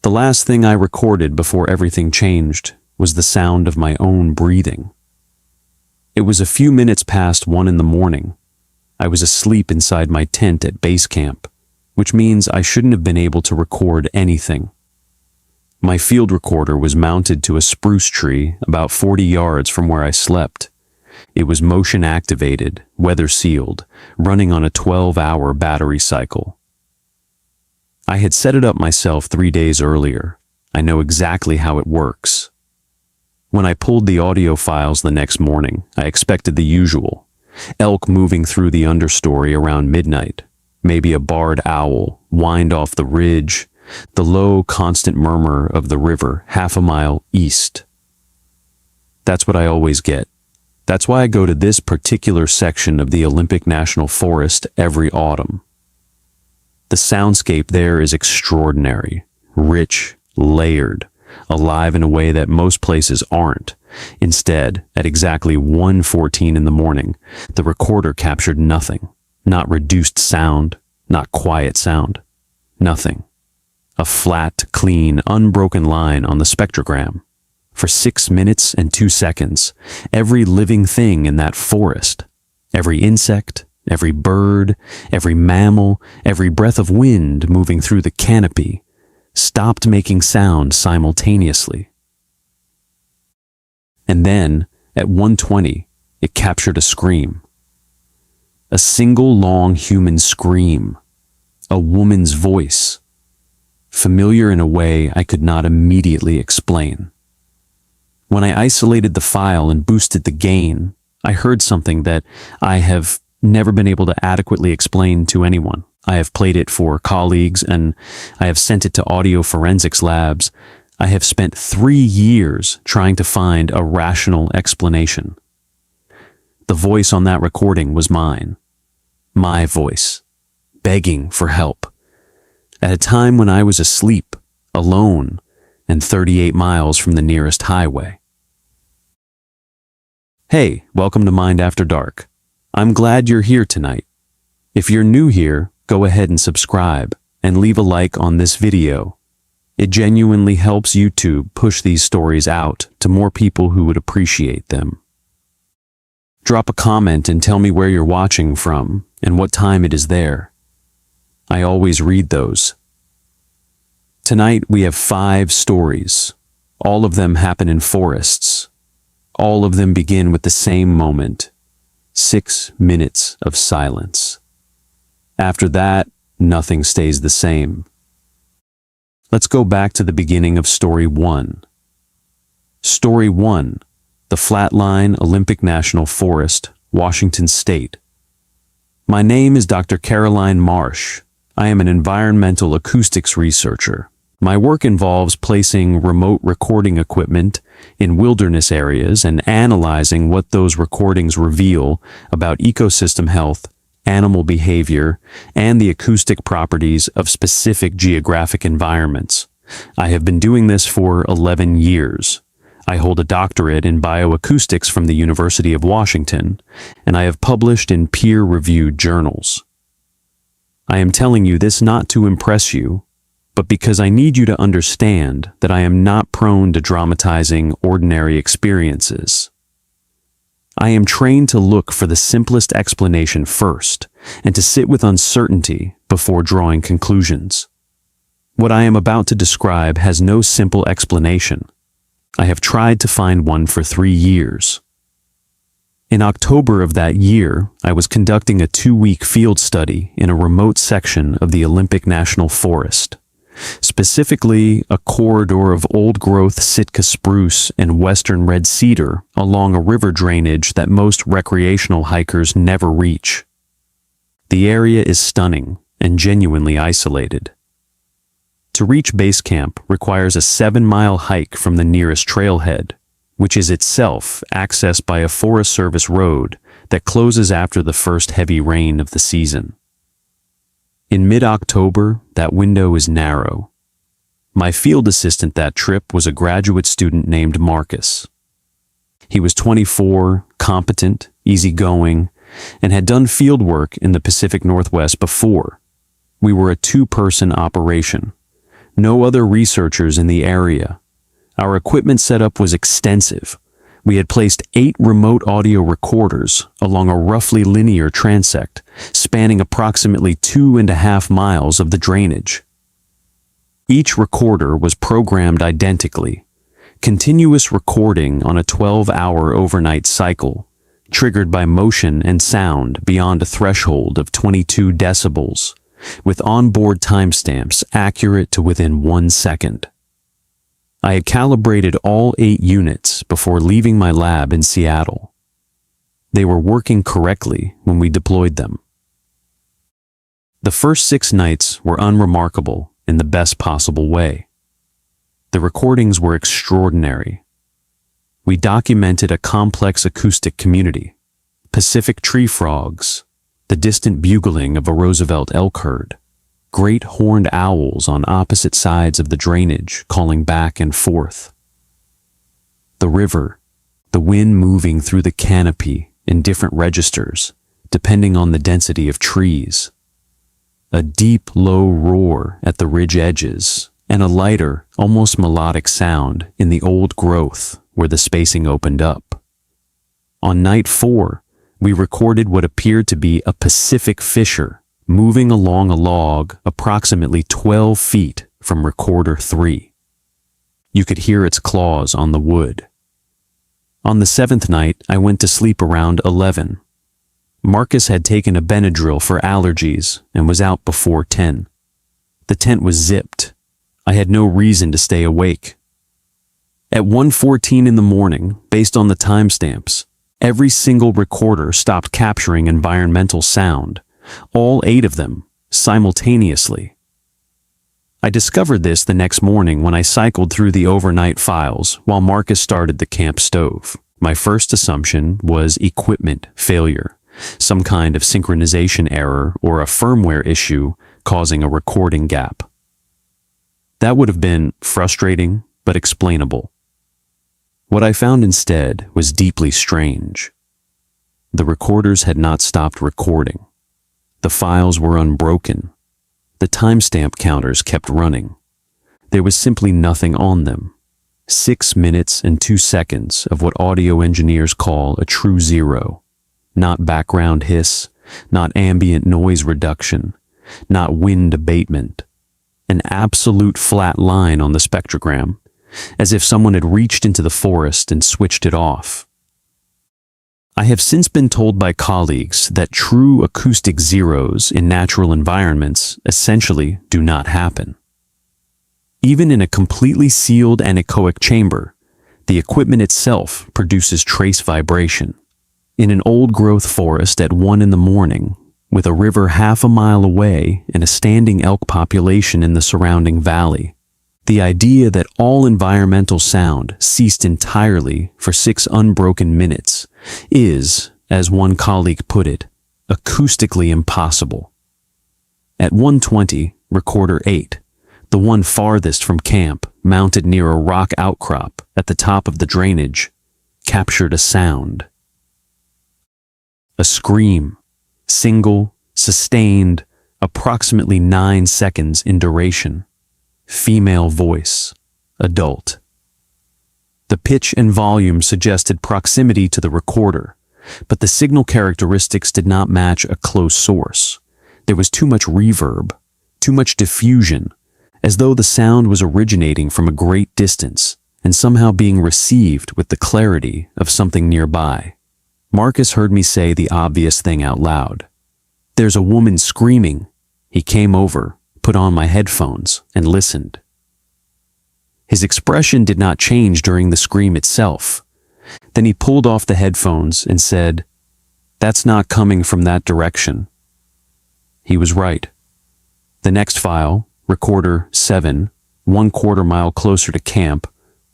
The last thing I recorded before everything changed was the sound of my own breathing. It was a few minutes past 1 in the morning. I was asleep inside my tent at base camp, which means I shouldn't have been able to record anything. My field recorder was mounted to a spruce tree about 40 yards from where I slept. It was motion activated, weather sealed, running on a 12-hour battery cycle. I had set it up myself 3 days earlier. I know exactly how it works. When I pulled the audio files the next morning, I expected the usual. Elk moving through the understory around midnight, maybe a barred owl whined off the ridge, the low, constant murmur of the river half a mile east. That's what I always get. That's why I go to this particular section of the Olympic National Forest every autumn. The soundscape there is extraordinary, rich, layered, alive in a way that most places aren't. Instead, at exactly 1:14 in the morning, the recorder captured nothing. Not reduced sound, not quiet sound. Nothing. A flat, clean, unbroken line on the spectrogram. For 6 minutes and 2 seconds, every living thing in that forest, every insect, every bird, every mammal, every breath of wind moving through the canopy, stopped making sound simultaneously. And then, at 1:20, it captured a scream. A single long human scream. A woman's voice. Familiar in a way I could not immediately explain. When I isolated the file and boosted the gain, I heard something that I have never been able to adequately explain to anyone. I have played it for colleagues and I have sent it to audio forensics labs. I have spent 3 years trying to find a rational explanation. The voice on that recording was mine. My voice, begging for help. At a time when I was asleep, alone, and 38 miles from the nearest highway. Hey, welcome to Mind After Dark. I'm glad you're here tonight. If you're new here, go ahead and subscribe and leave a like on this video. It genuinely helps YouTube push these stories out to more people who would appreciate them. Drop a comment and tell me where you're watching from and what time it is there. I always read those. Tonight we have 5 stories. All of them happen in forests. All of them begin with the same moment. 6 minutes of silence. After that, nothing stays the same. Let's go back to the beginning of Story 1. Story 1, the Flatline Olympic National Forest, Washington State. My name is Dr. Caroline Marsh. I am an environmental acoustics researcher. My work involves placing remote recording equipment in wilderness areas and analyzing what those recordings reveal about ecosystem health, animal behavior, and the acoustic properties of specific geographic environments. I have been doing this for 11 years. I hold a doctorate in bioacoustics from the University of Washington, and I have published in peer-reviewed journals. I am telling you this not to impress you, but because I need you to understand that I am not prone to dramatizing ordinary experiences. I am trained to look for the simplest explanation first, and to sit with uncertainty before drawing conclusions. What I am about to describe has no simple explanation. I have tried to find one for 3 years. In October of that year, I was conducting a 2-week field study in a remote section of the Olympic National Forest. Specifically, a corridor of old-growth Sitka spruce and western red cedar along a river drainage that most recreational hikers never reach. The area is stunning and genuinely isolated. To reach base camp requires a 7-mile hike from the nearest trailhead, which is itself accessed by a Forest Service road that closes after the first heavy rain of the season. In mid-October, that window is narrow. My field assistant that trip was a graduate student named Marcus. He was 24, competent, easygoing, and had done field work in the Pacific Northwest before. We were a 2-person operation. No other researchers in the area. Our equipment setup was extensive. We had placed 8 remote audio recorders along a roughly linear transect, spanning approximately 2.5 miles of the drainage. Each recorder was programmed identically. Continuous recording on a 12-hour overnight cycle, triggered by motion and sound beyond a threshold of 22 decibels, with onboard timestamps accurate to within 1 second. I had calibrated all 8 units before leaving my lab in Seattle. They were working correctly when we deployed them. The first 6 nights were unremarkable in the best possible way. The recordings were extraordinary. We documented a complex acoustic community, Pacific tree frogs, the distant bugling of a Roosevelt elk herd, great horned owls on opposite sides of the drainage calling back and forth. The river, the wind moving through the canopy in different registers, depending on the density of trees. A deep, low roar at the ridge edges, and a lighter, almost melodic sound in the old growth where the spacing opened up. On night 4, we recorded what appeared to be a Pacific fisher moving along a log approximately 12 feet from recorder 3. You could hear its claws on the wood. On the 7th night, I went to sleep around 11. Marcus had taken a Benadryl for allergies and was out before 10. The tent was zipped. I had no reason to stay awake. At 1:14 in the morning, based on the timestamps, every single recorder stopped capturing environmental sound, all 8 of them, simultaneously. I discovered this the next morning when I cycled through the overnight files while Marcus started the camp stove. My first assumption was equipment failure, some kind of synchronization error or a firmware issue causing a recording gap. That would have been frustrating but explainable. What I found instead was deeply strange. The recorders had not stopped recording. The files were unbroken. The timestamp counters kept running. There was simply nothing on them. 6 minutes and 2 seconds of what audio engineers call a true zero. Not background hiss, not ambient noise reduction, not wind abatement. An absolute flat line on the spectrogram, as if someone had reached into the forest and switched it off. I have since been told by colleagues that true acoustic zeros in natural environments essentially do not happen. Even in a completely sealed anechoic chamber, the equipment itself produces trace vibration. In an old-growth forest at 1 in the morning, with a river half a mile away and a standing elk population in the surrounding valley, the idea that all environmental sound ceased entirely for 6 unbroken minutes is, as one colleague put it, acoustically impossible. At 1:20, recorder 8, the one farthest from camp, mounted near a rock outcrop at the top of the drainage, captured a sound. A scream, single, sustained, approximately 9 seconds in duration. Female voice, adult. The pitch and volume suggested proximity to the recorder, but the signal characteristics did not match a close source. There was too much reverb, too much diffusion, as though the sound was originating from a great distance and somehow being received with the clarity of something nearby. Marcus heard me say the obvious thing out loud. "There's a woman screaming." He came over, put on my headphones, and listened. His expression did not change during the scream itself. Then he pulled off the headphones and said, "That's not coming from that direction." He was right. The next file, recorder 7, 1/4 mile closer to camp,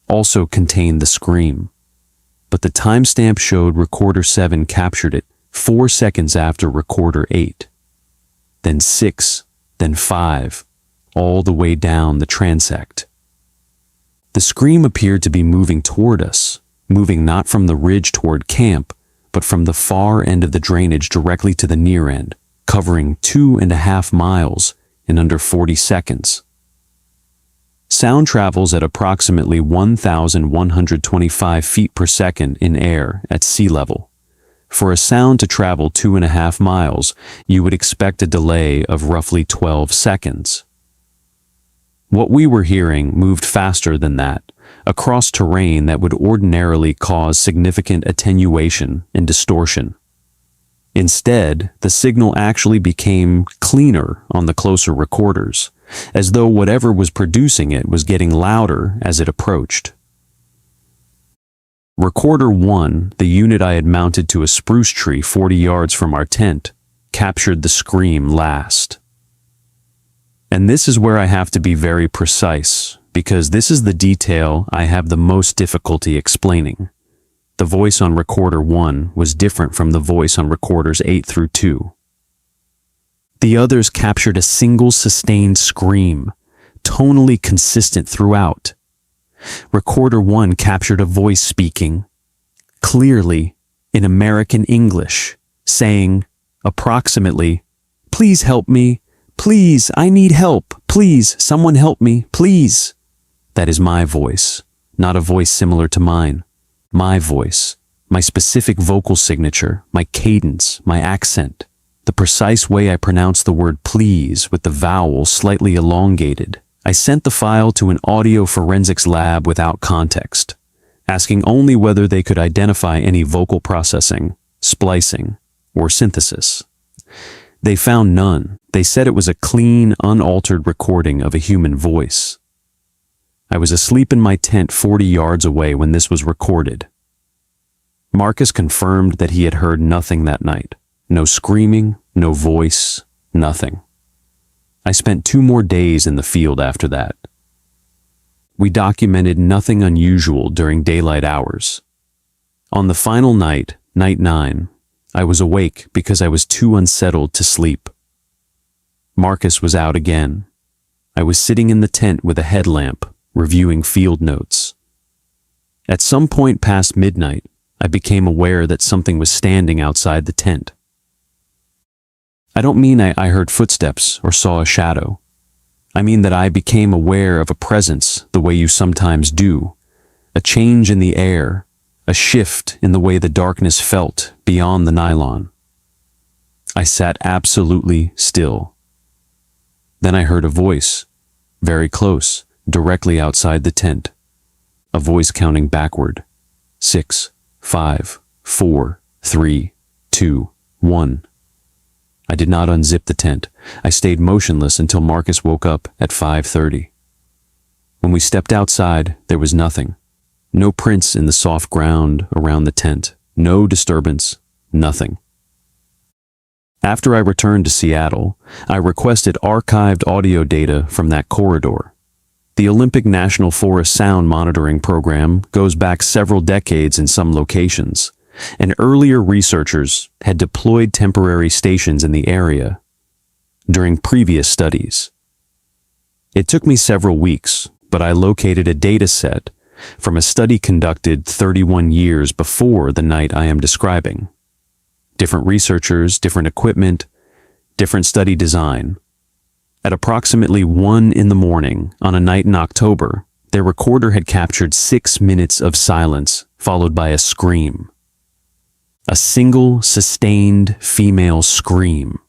also contained the scream. But the timestamp showed recorder 7 captured it 4 seconds after recorder 8. Then 6, then 5, all the way down the transect. The scream appeared to be moving toward us, moving not from the ridge toward camp, but from the far end of the drainage directly to the near end, covering 2.5 miles in under 40 seconds. Sound travels at approximately 1,125 feet per second in air at sea level. For a sound to travel 2.5 miles, you would expect a delay of roughly 12 seconds. What we were hearing moved faster than that, across terrain that would ordinarily cause significant attenuation and distortion. Instead, the signal actually became cleaner on the closer recorders, as though whatever was producing it was getting louder as it approached. Recorder 1, the unit I had mounted to a spruce tree 40 yards from our tent, captured the scream last. And this is where I have to be very precise, because this is the detail I have the most difficulty explaining. The voice on recorder 1 was different from the voice on recorders 8 through 2. The others captured a single sustained scream, tonally consistent throughout. Recorder 1 captured a voice speaking, clearly in American English, saying, approximately, "Please help me. Please, I need help. Please, someone help me. Please." That is my voice, not a voice similar to mine. My voice, my specific vocal signature, my cadence, my accent, the precise way I pronounce the word please with the vowel slightly elongated. I sent the file to an audio forensics lab without context, asking only whether they could identify any vocal processing, splicing, or synthesis. They found none. They said it was a clean, unaltered recording of a human voice. I was asleep in my tent 40 yards away when this was recorded. Marcus confirmed that he had heard nothing that night. No screaming, no voice, nothing. I spent 2 more days in the field after that. We documented nothing unusual during daylight hours. On the final night, night 9, I was awake because I was too unsettled to sleep. Marcus was out again. I was sitting in the tent with a headlamp, reviewing field notes. At some point past midnight, I became aware that something was standing outside the tent. I don't mean I heard footsteps or saw a shadow. I mean that I became aware of a presence the way you sometimes do, a change in the air, a shift in the way the darkness felt beyond the nylon. I sat absolutely still. Then I heard a voice, very close, directly outside the tent. A voice counting backward. 6, 5, 4, 3, 2, 1. I did not unzip the tent. I stayed motionless until Marcus woke up at 5:30. When we stepped outside, there was nothing. No prints in the soft ground around the tent. No disturbance. Nothing. After I returned to Seattle, I requested archived audio data from that corridor. The Olympic National Forest Sound Monitoring Program goes back several decades in some locations, and earlier researchers had deployed temporary stations in the area during previous studies. It took me several weeks, but I located a data set from a study conducted 31 years before the night I am describing. Different researchers, different equipment, different study design. At approximately 1 in the morning on a night in October, their recorder had captured 6 minutes of silence, followed by a scream. A single, sustained female scream.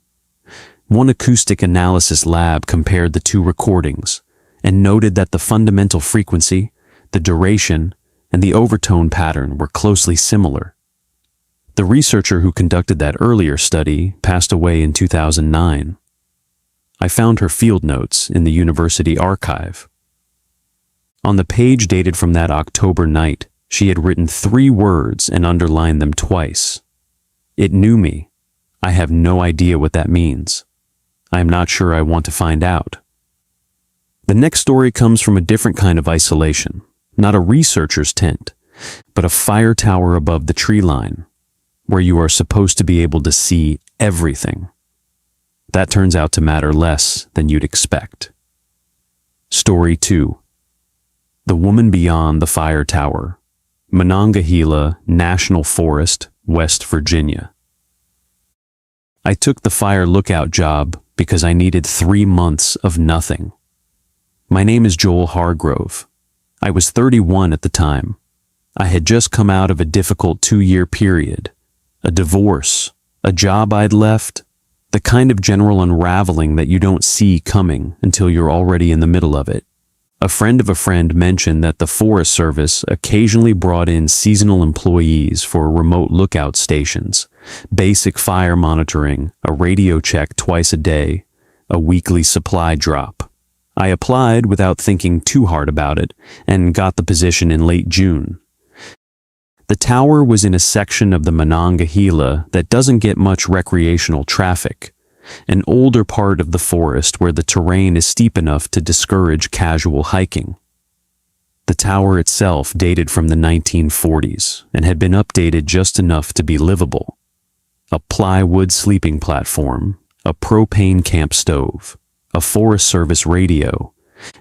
One acoustic analysis lab compared the 2 recordings and noted that the fundamental frequency, the duration, and the overtone pattern were closely similar. The researcher who conducted that earlier study passed away in 2009. I found her field notes in the university archive. On the page dated from that October night, she had written 3 words and underlined them twice. It knew me. I have no idea what that means. I am not sure I want to find out. The next story comes from a different kind of isolation, not a researcher's tent, but a fire tower above the tree line, where you are supposed to be able to see everything. That turns out to matter less than you'd expect. Story 2. The Woman Beyond the Fire Tower, Monongahela National Forest, West Virginia. I took the fire lookout job because I needed 3 months of nothing. My name is Joel Hargrove. I was 31 at the time. I had just come out of a difficult 2-year period. A divorce, a job I'd left, the kind of general unraveling that you don't see coming until you're already in the middle of it. A friend of a friend mentioned that the Forest Service occasionally brought in seasonal employees for remote lookout stations, basic fire monitoring, a radio check twice a day, a weekly supply drop. I applied without thinking too hard about it and got the position in late June. The tower was in a section of the Monongahela that doesn't get much recreational traffic, an older part of the forest where the terrain is steep enough to discourage casual hiking. The tower itself dated from the 1940s and had been updated just enough to be livable. A plywood sleeping platform, a propane camp stove, a Forest Service radio,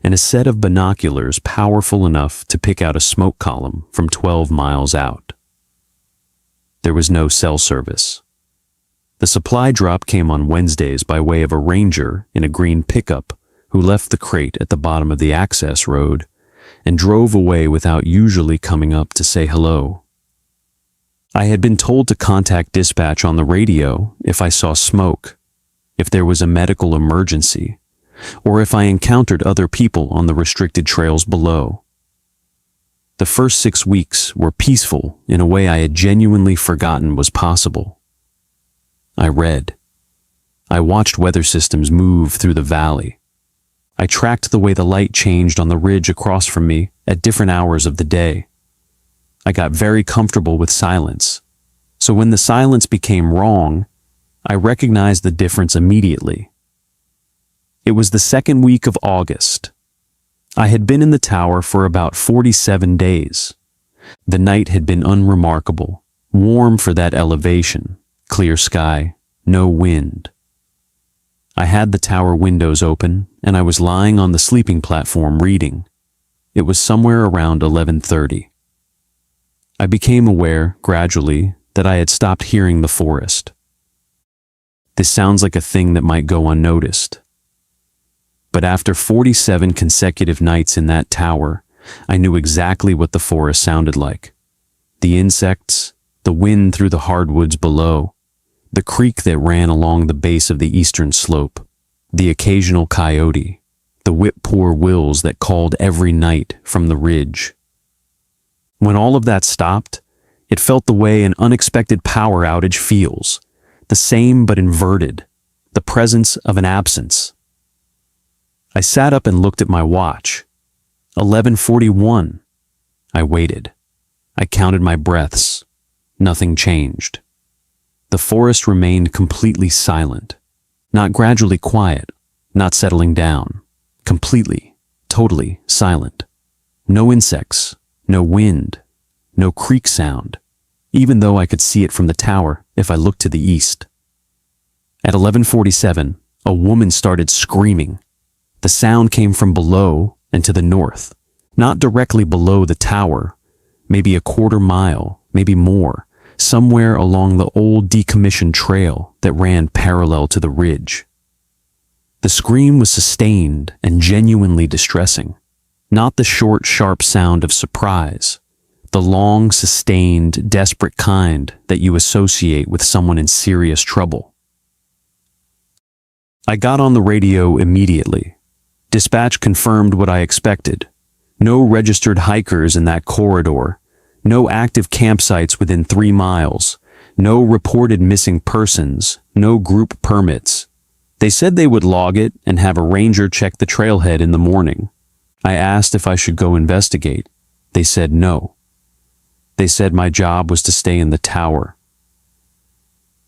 and a set of binoculars powerful enough to pick out a smoke column from 12 miles out. There was no cell service. The supply drop came on Wednesdays by way of a ranger in a green pickup who left the crate at the bottom of the access road and drove away without usually coming up to say hello. I had been told to contact dispatch on the radio if I saw smoke, if there was a medical emergency, or if I encountered other people on the restricted trails below. The first 6 weeks were peaceful in a way I had genuinely forgotten was possible. I read. I watched weather systems move through the valley. I tracked the way the light changed on the ridge across from me at different hours of the day. I got very comfortable with silence, so when the silence became wrong, I recognized the difference immediately. It was the second week of August. I had been in the tower for about 47 days. The night had been unremarkable, warm for that elevation, clear sky, no wind. I had the tower windows open, and I was lying on the sleeping platform reading. It was somewhere around 11:30. I became aware, gradually, that I had stopped hearing the forest. This sounds like a thing that might go unnoticed. But after 47 consecutive nights in that tower, I knew exactly what the forest sounded like. The insects, the wind through the hardwoods below, the creek that ran along the base of the eastern slope, the occasional coyote, the whip-poor wills that called every night from the ridge. When all of that stopped, it felt the way an unexpected power outage feels, the same but inverted, the presence of an absence. I sat up and looked at my watch. 11:41. I waited. I counted my breaths. Nothing changed. The forest remained completely silent, not gradually quiet, not settling down, completely, totally silent. No insects, no wind, no creek sound, even though I could see it from the tower if I looked to the east. At 11:47, a woman started screaming. The sound came from below and to the north, not directly below the tower, maybe a quarter mile, maybe more, somewhere along the old decommissioned trail that ran parallel to the ridge. The scream was sustained and genuinely distressing, not the short, sharp sound of surprise, the long, sustained, desperate kind that you associate with someone in serious trouble. I got on the radio immediately. Dispatch confirmed what I expected. No registered hikers in that corridor. No active campsites within 3 miles, no reported missing persons, no group permits. They said they would log it and have a ranger check the trailhead in the morning. I asked if I should go investigate. They said no. They said my job was to stay in the tower.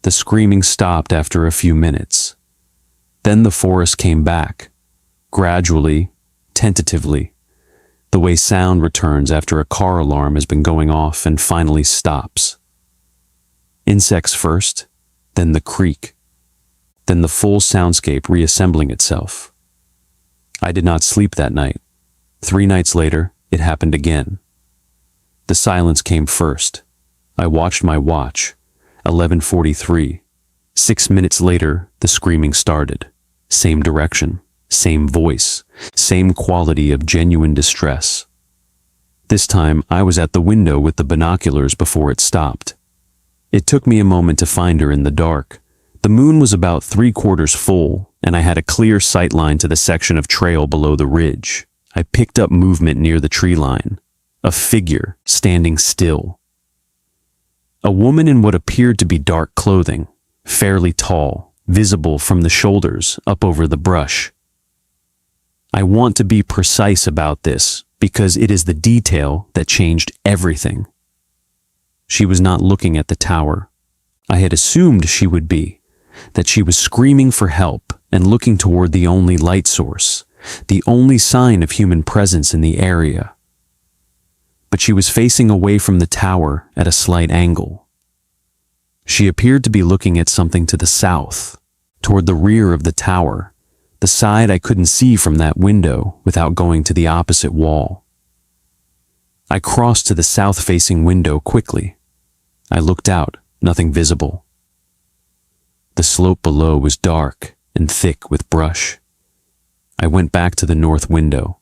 The screaming stopped after a few minutes. Then the forest came back, gradually, tentatively, the way sound returns after a car alarm has been going off and finally stops. Insects first, then the creek, then the full soundscape reassembling itself. I did not sleep that night. 3 nights later, it happened again. The silence came first. I watched my watch, 11:43. 6 minutes later, the screaming started. Same direction, same voice, same quality of genuine distress. This time, I was at the window with the binoculars before it stopped. It took me a moment to find her in the dark. The moon was about 3/4 full, and I had a clear sight line to the section of trail below the ridge. I picked up movement near the tree line. A figure standing still. A woman in what appeared to be dark clothing, fairly tall, visible from the shoulders up over the brush. I want to be precise about this because it is the detail that changed everything. She was not looking at the tower. I had assumed she would be, that she was screaming for help and looking toward the only light source, the only sign of human presence in the area. But she was facing away from the tower at a slight angle. She appeared to be looking at something to the south, toward the rear of the tower, the side I couldn't see from that window without going to the opposite wall. I crossed to the south-facing window quickly. I looked out, nothing visible. The slope below was dark and thick with brush. I went back to the north window.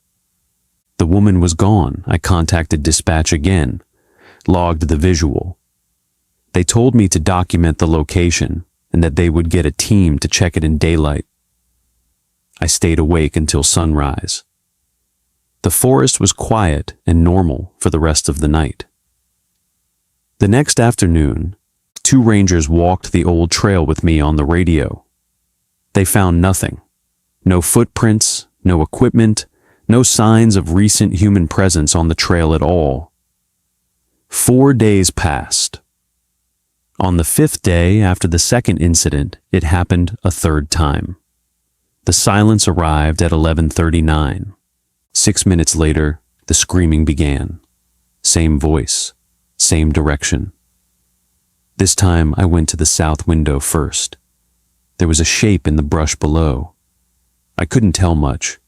The woman was gone. I contacted dispatch again, logged the visual. They told me to document the location and that they would get a team to check it in daylight. I stayed awake until sunrise. The forest was quiet and normal for the rest of the night. The next afternoon, 2 rangers walked the old trail with me on the radio. They found nothing. No footprints, no equipment, no signs of recent human presence on the trail at all. 4 days passed. On the 5th day after the second incident, it happened a 3rd time. The silence arrived at 11:39. 6 minutes later, the screaming began. Same voice, same direction. This time I went to the south window first. There was a shape in the brush below. I couldn't tell much.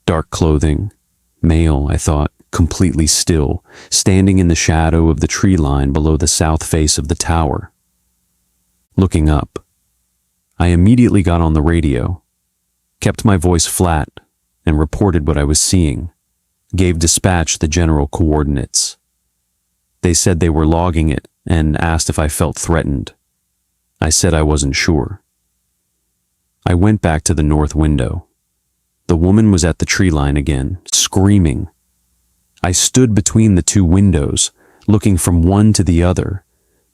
Dark clothing, male, I thought, completely still, standing in the shadow of the tree line below the south face of the tower. Looking up, I immediately got on the radio, kept my voice flat, and reported what I was seeing, gave dispatch the general coordinates. They said they were logging it and asked if I felt threatened. I said I wasn't sure. I went back to the north window. The woman was at the tree line again, screaming. I stood between the 2 windows, looking from one to the other,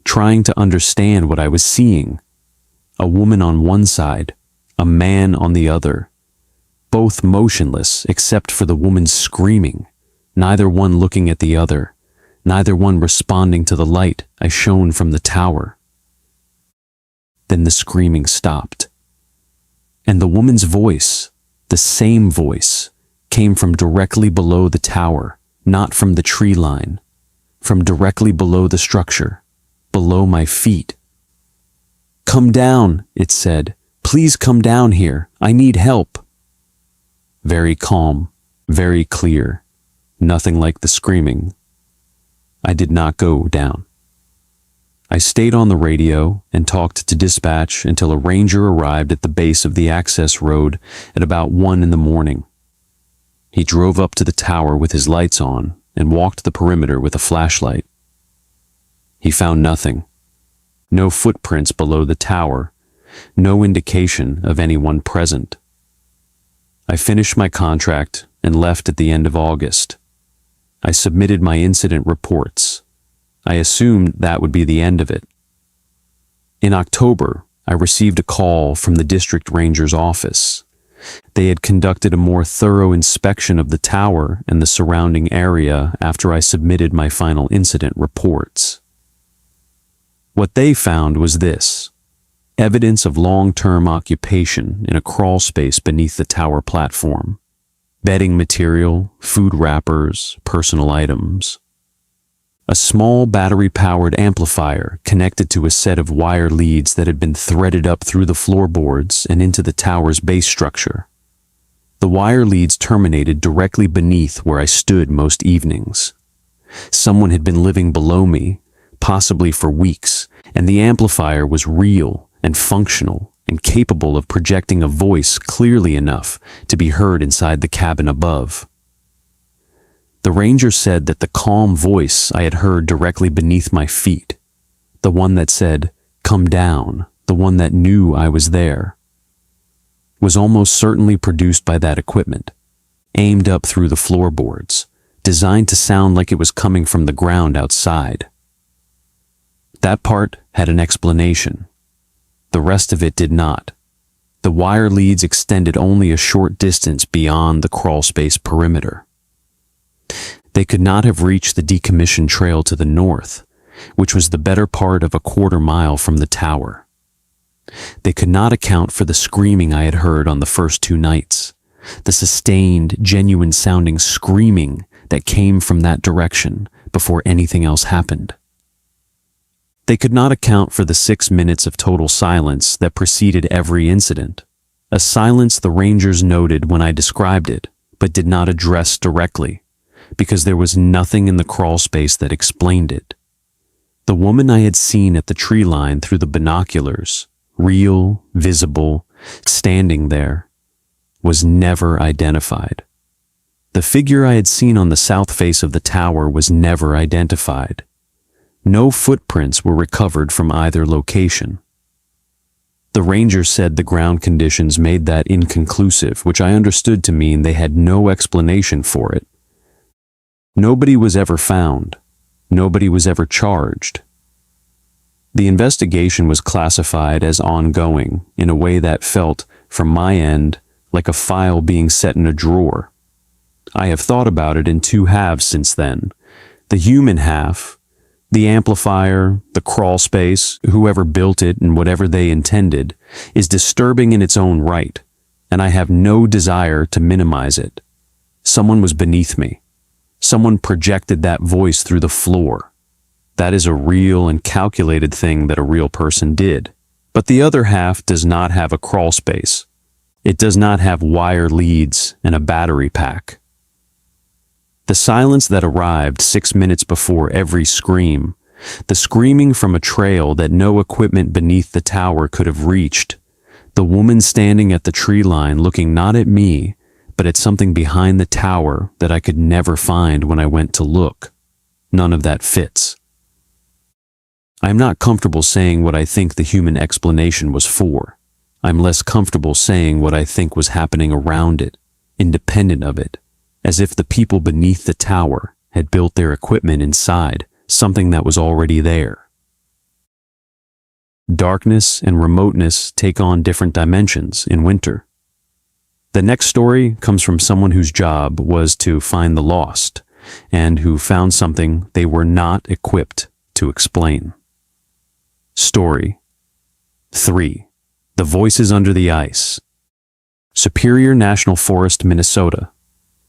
trying to understand what I was seeing. A woman on one side, a man on the other, both motionless except for the woman's screaming, neither one looking at the other, neither one responding to the light I shone from the tower. Then the screaming stopped. And the woman's voice, the same voice, came from directly below the tower, not from the tree line, from directly below the structure, below my feet. "Come down," it said. "Please come down here. I need help." Very calm, very clear, nothing like the screaming. I did not go down. I stayed on the radio and talked to dispatch until a ranger arrived at the base of the access road at about 1 in the morning. He drove up to the tower with his lights on and walked the perimeter with a flashlight. He found nothing. No footprints below the tower, no indication of anyone present. I finished my contract and left at the end of August. I submitted my incident reports. I assumed that would be the end of it. In October, I received a call from the district ranger's office. They had conducted a more thorough inspection of the tower and the surrounding area after I submitted my final incident reports. What they found was this: evidence of long-term occupation in a crawl space beneath the tower platform, bedding material, food wrappers, personal items. A small battery-powered amplifier connected to a set of wire leads that had been threaded up through the floorboards and into the tower's base structure. The wire leads terminated directly beneath where I stood most evenings. Someone had been living below me, possibly for weeks, and the amplifier was real and functional, and capable of projecting a voice clearly enough to be heard inside the cabin above. The ranger said that the calm voice I had heard directly beneath my feet, the one that said, "Come down," the one that knew I was there, was almost certainly produced by that equipment, aimed up through the floorboards, designed to sound like it was coming from the ground outside. That part had an explanation. The rest of it did not. The wire leads extended only a short distance beyond the crawlspace perimeter. They could not have reached the decommissioned trail to the north, which was the better part of a quarter-mile from the tower. They could not account for the screaming I had heard on the first 2 nights, the sustained, genuine-sounding screaming that came from that direction before anything else happened. They could not account for the 6 minutes of total silence that preceded every incident, a silence the rangers noted when I described it, but did not address directly, because there was nothing in the crawl space that explained it. The woman I had seen at the tree line through the binoculars, real, visible, standing there, was never identified. The figure I had seen on the south face of the tower was never identified. No footprints were recovered from either location. The ranger said the ground conditions made that inconclusive, which I understood to mean they had no explanation for it. Nobody was ever found. Nobody was ever charged. The investigation was classified as ongoing in a way that felt, from my end, like a file being set in a drawer. I have thought about it in 2 halves since then. The human half, the amplifier, the crawl space, whoever built it and whatever they intended, is disturbing in its own right, and I have no desire to minimize it. Someone was beneath me. Someone projected that voice through the floor. That is a real and calculated thing that a real person did. But the other half does not have a crawl space. It does not have wire leads and a battery pack. The silence that arrived 6 minutes before every scream, the screaming from a trail that no equipment beneath the tower could have reached, the woman standing at the tree line looking not at me, but at something behind the tower that I could never find when I went to look. None of that fits. I am not comfortable saying what I think the human explanation was for. I'm less comfortable saying what I think was happening around it, independent of it, as if the people beneath the tower had built their equipment inside something that was already there. Darkness and remoteness take on different dimensions in winter. The next story comes from someone whose job was to find the lost, and who found something they were not equipped to explain. Story 3. The Voices Under the Ice. Superior National Forest, Minnesota.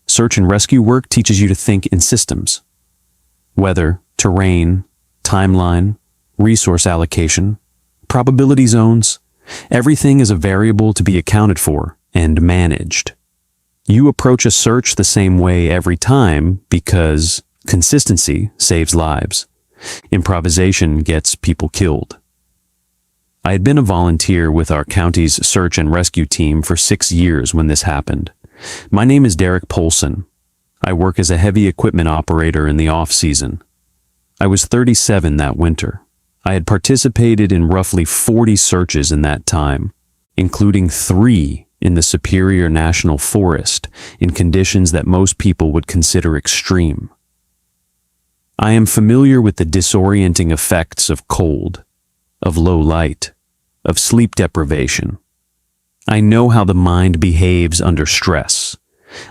Search and rescue work teaches you to think in systems. Weather, terrain, timeline, resource allocation, probability zones. Everything is a variable to be accounted for and managed. You approach a search the same way every time because consistency saves lives. Improvisation gets people killed. I had been a volunteer with our county's search and rescue team for 6 years when this happened. My name is Derek Polson. I work as a heavy equipment operator in the off-season. I was 37 that winter. I had participated in roughly 40 searches in that time, including 3 in the Superior National Forest in conditions that most people would consider extreme. I am familiar with the disorienting effects of cold, of low light, of sleep deprivation. I know how the mind behaves under stress.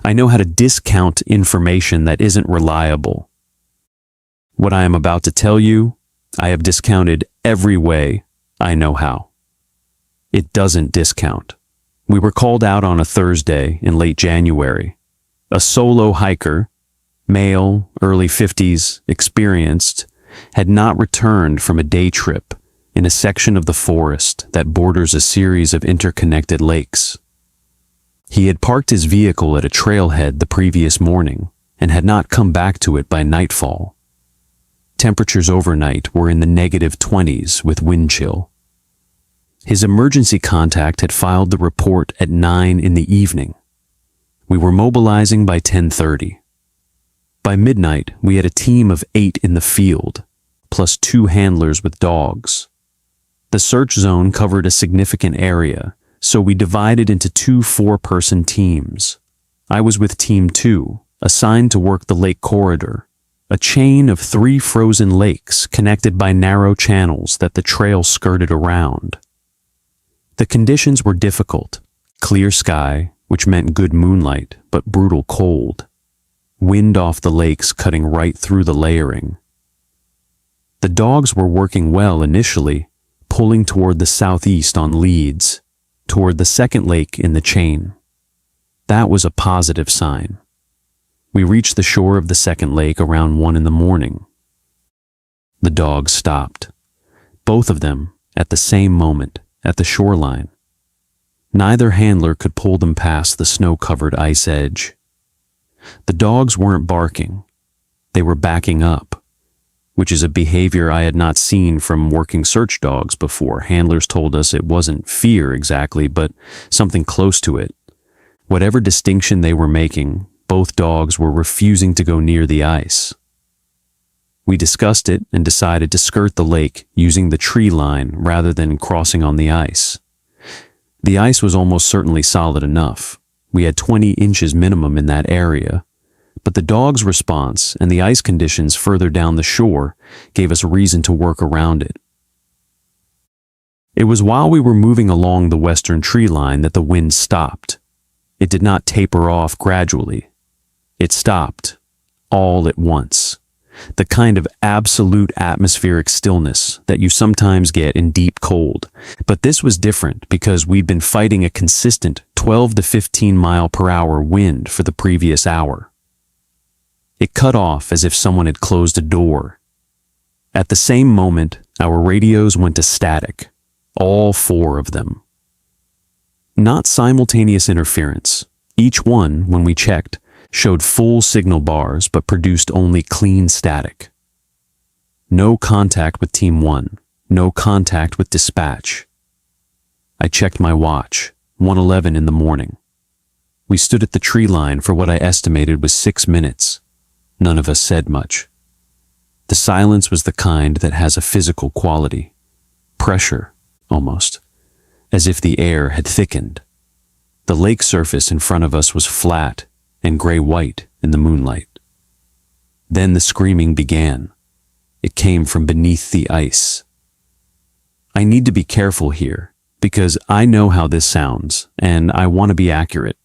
I know how to discount information that isn't reliable. What I am about to tell you, I have discounted every way I know how. It doesn't discount. We were called out on a Thursday in late January. A solo hiker, male, early 50s, experienced, had not returned from a day trip in a section of the forest that borders a series of interconnected lakes. He had parked his vehicle at a trailhead the previous morning and had not come back to it by nightfall. Temperatures overnight were in the -20s with wind chill. His emergency contact had filed the report at 9 in the evening. We were mobilizing by 10:30. By midnight, we had a team of 8 in the field, plus 2 handlers with dogs. The search zone covered a significant area, so we divided into 2 4-person teams. I was with Team 2, assigned to work the lake corridor, a chain of 3 frozen lakes connected by narrow channels that the trail skirted around. The conditions were difficult: clear sky, which meant good moonlight, but brutal cold. Wind off the lakes cutting right through the layering. The dogs were working well initially, pulling toward the southeast on leads, toward the second lake in the chain. That was a positive sign. We reached the shore of the second lake around 1 in the morning. The dogs stopped, both of them at the same moment, at the shoreline. Neither handler could pull them past the snow-covered ice edge. The dogs weren't barking. They were backing up, which is a behavior I had not seen from working search dogs before. Handlers told us it wasn't fear exactly, but something close to it. Whatever distinction they were making, both dogs were refusing to go near the ice. We discussed it and decided to skirt the lake using the tree line rather than crossing on the ice. The ice was almost certainly solid enough. We had 20 inches minimum in that area, but the dogs' response and the ice conditions further down the shore gave us reason to work around it. It was while we were moving along the western tree line that the wind stopped. It did not taper off gradually. It stopped, all at once. The kind of absolute atmospheric stillness that you sometimes get in deep cold. But this was different because we'd been fighting a consistent 12 to 15 mile per hour wind for the previous hour. It cut off as if someone had closed a door. At the same moment, our radios went to static, all 4 of them. Not simultaneous interference. Each one, when we checked, showed full signal bars but produced only clean static. No contact with Team 1, no contact with dispatch. I checked my watch, 1:11 in the morning. We stood at the tree line for what I estimated was 6 minutes. None of us said much. The silence was the kind that has a physical quality. Pressure, almost, as if the air had thickened. The lake surface in front of us was flat and gray-white in the moonlight. Then the screaming began. It came from beneath the ice. I need to be careful here, because I know how this sounds, and I want to be accurate.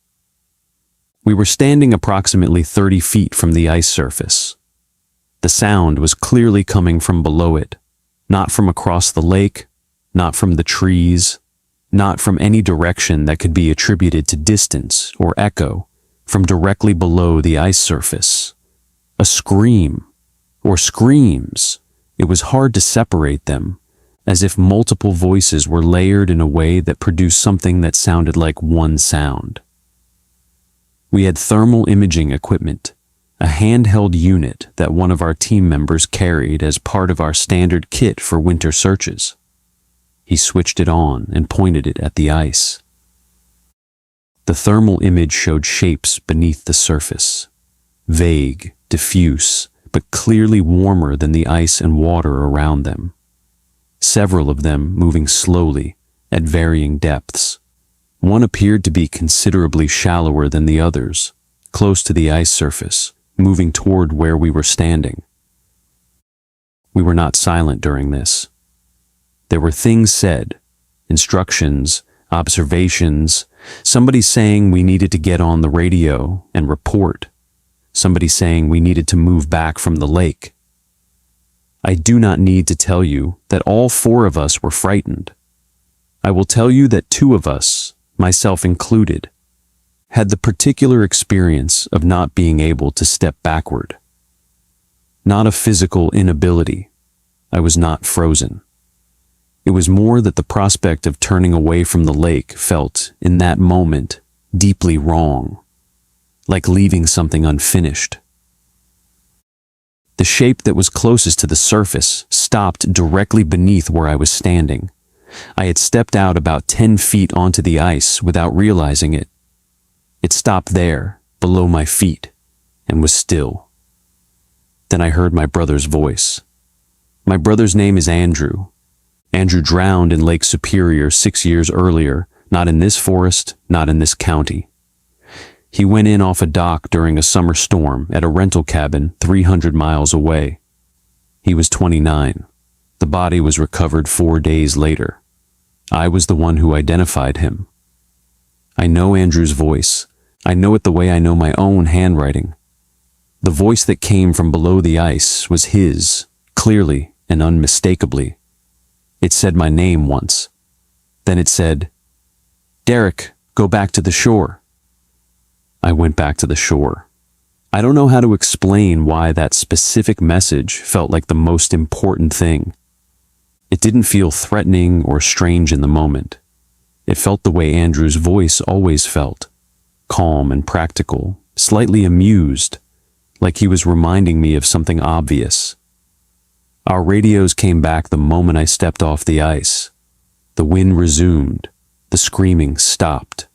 We were standing approximately 30 feet from the ice surface. The sound was clearly coming from below it, not from across the lake, not from the trees, not from any direction that could be attributed to distance or echo, from directly below the ice surface. A scream, or screams. It was hard to separate them, as if multiple voices were layered in a way that produced something that sounded like one sound. We had thermal imaging equipment, a handheld unit that one of our team members carried as part of our standard kit for winter searches. He switched it on and pointed it at the ice. The thermal image showed shapes beneath the surface, vague, diffuse, but clearly warmer than the ice and water around them. Several of them moving slowly, at varying depths. One appeared to be considerably shallower than the others, close to the ice surface, moving toward where we were standing. We were not silent during this. There were things said, instructions, observations, somebody saying we needed to get on the radio and report, somebody saying we needed to move back from the lake. I do not need to tell you that all 4 of us were frightened. I will tell you that 2 of us, myself included, had the particular experience of not being able to step backward. Not a physical inability. I was not frozen. It was more that the prospect of turning away from the lake felt, in that moment, deeply wrong, like leaving something unfinished. The shape that was closest to the surface stopped directly beneath where I was standing, I had stepped out about 10 feet onto the ice without realizing it. It stopped there, below my feet, and was still. Then I heard my brother's voice. My brother's name is Andrew. Andrew drowned in Lake Superior 6 years earlier, not in this forest, not in this county. He went in off a dock during a summer storm at a rental cabin 300 miles away. He was 29. The body was recovered 4 days later. I was the one who identified him. I know Andrew's voice. I know it the way I know my own handwriting. The voice that came from below the ice was his, clearly and unmistakably. It said my name once. Then it said, "Derek, go back to the shore." I went back to the shore. I don't know how to explain why that specific message felt like the most important thing. It didn't feel threatening or strange in the moment. It felt the way Andrew's voice always felt, calm and practical, slightly amused, like he was reminding me of something obvious. Our radios came back the moment I stepped off the ice. The wind resumed. The screaming stopped.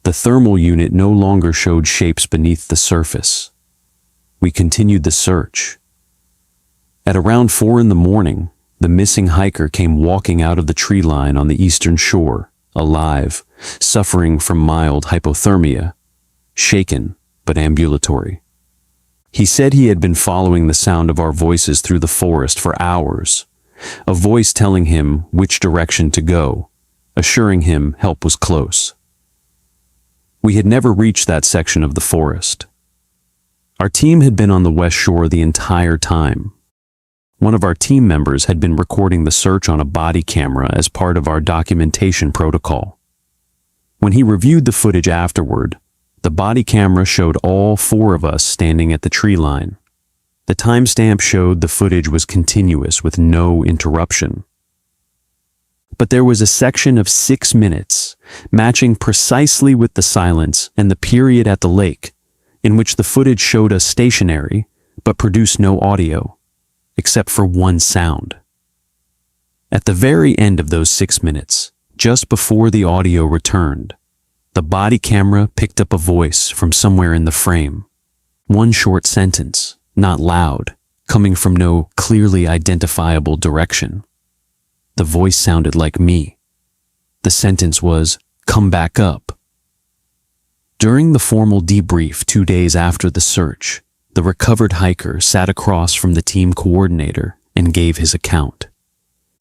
The thermal unit no longer showed shapes beneath the surface. We continued the search. At around 4 in the morning, the missing hiker came walking out of the tree line on the eastern shore, alive, suffering from mild hypothermia, shaken but ambulatory. He said he had been following the sound of our voices through the forest for hours, a voice telling him which direction to go, assuring him help was close. We had never reached that section of the forest. Our team had been on the west shore the entire time. One of our team members had been recording the search on a body camera as part of our documentation protocol. When he reviewed the footage afterward, the body camera showed all 4 of us standing at the tree line. The timestamp showed the footage was continuous with no interruption. But there was a section of 6 minutes, matching precisely with the silence and the period at the lake, in which the footage showed us stationary, but produced no audio, except for one sound. At the very end of those 6 minutes, just before the audio returned, the body camera picked up a voice from somewhere in the frame. One short sentence, not loud, coming from no clearly identifiable direction. The voice sounded like me. The sentence was, "Come back up." During the formal debrief 2 days after the search, the recovered hiker sat across from the team coordinator and gave his account.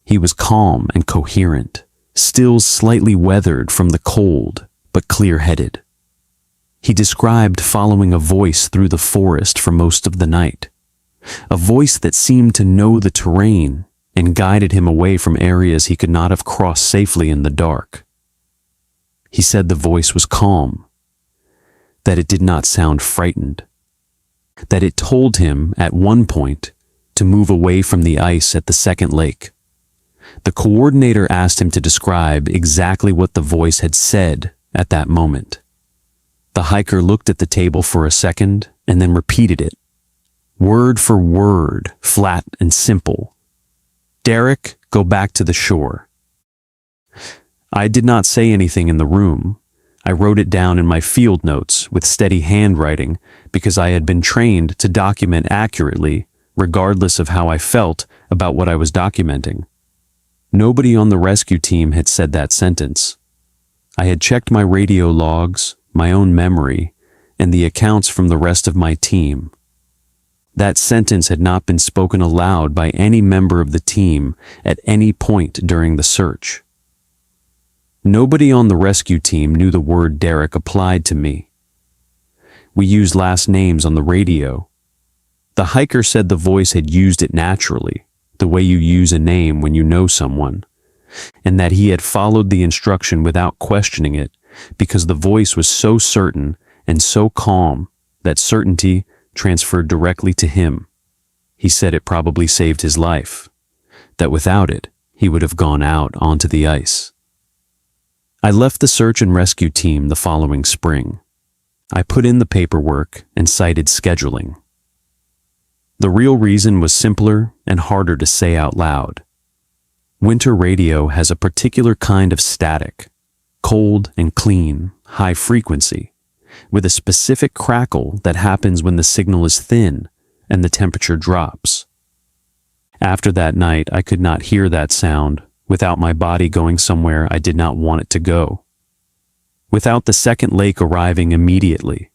He was calm and coherent, still slightly weathered from the cold, but clear-headed. He described following a voice through the forest for most of the night, a voice that seemed to know the terrain and guided him away from areas he could not have crossed safely in the dark. He said the voice was calm, that it did not sound frightened, that it told him at one point to move away from the ice at the second lake. The coordinator asked him to describe exactly what the voice had said at that moment. The hiker looked at the table for a second and then repeated it, word for word, flat and simple. "Derek, go back to the shore." I did not say anything in the room. I wrote it down in my field notes with steady handwriting because I had been trained to document accurately, regardless of how I felt about what I was documenting. Nobody on the rescue team had said that sentence. I had checked my radio logs, my own memory, and the accounts from the rest of my team. That sentence had not been spoken aloud by any member of the team at any point during the search. Nobody on the rescue team knew the word Derek applied to me. We used last names on the radio. The hiker said the voice had used it naturally, the way you use a name when you know someone, and that he had followed the instruction without questioning it because the voice was so certain and so calm that certainty transferred directly to him. He said it probably saved his life, that without it, he would have gone out onto the ice. I left the search and rescue team the following spring. I put in the paperwork and cited scheduling. The real reason was simpler and harder to say out loud. Winter radio has a particular kind of static, cold and clean, high frequency, with a specific crackle that happens when the signal is thin and the temperature drops. After that night, I could not hear that sound without my body going somewhere I did not want it to go. Without the second lake arriving immediately.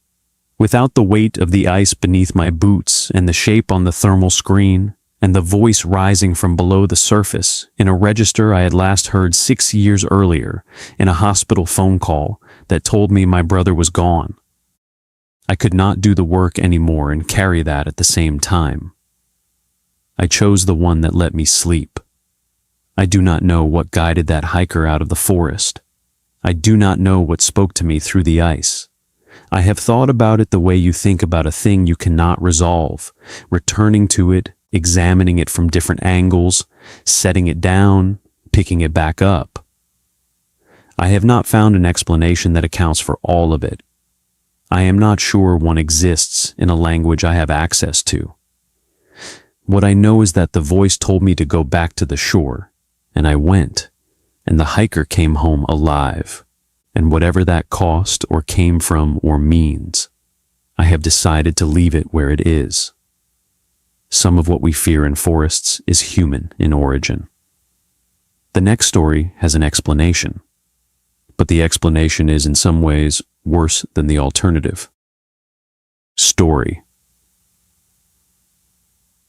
Without the weight of the ice beneath my boots and the shape on the thermal screen, and the voice rising from below the surface in a register I had last heard 6 years earlier in a hospital phone call that told me my brother was gone. I could not do the work anymore and carry that at the same time. I chose the one that let me sleep. I do not know what guided that hiker out of the forest. I do not know what spoke to me through the ice. I have thought about it the way you think about a thing you cannot resolve, returning to it, examining it from different angles, setting it down, picking it back up. I have not found an explanation that accounts for all of it. I am not sure one exists in a language I have access to. What I know is that the voice told me to go back to the shore, and I went, and the hiker came home alive, and whatever that cost or came from or means, I have decided to leave it where it is. Some of what we fear in forests is human in origin. The next story has an explanation, but the explanation is in some ways worse than the alternative. Story.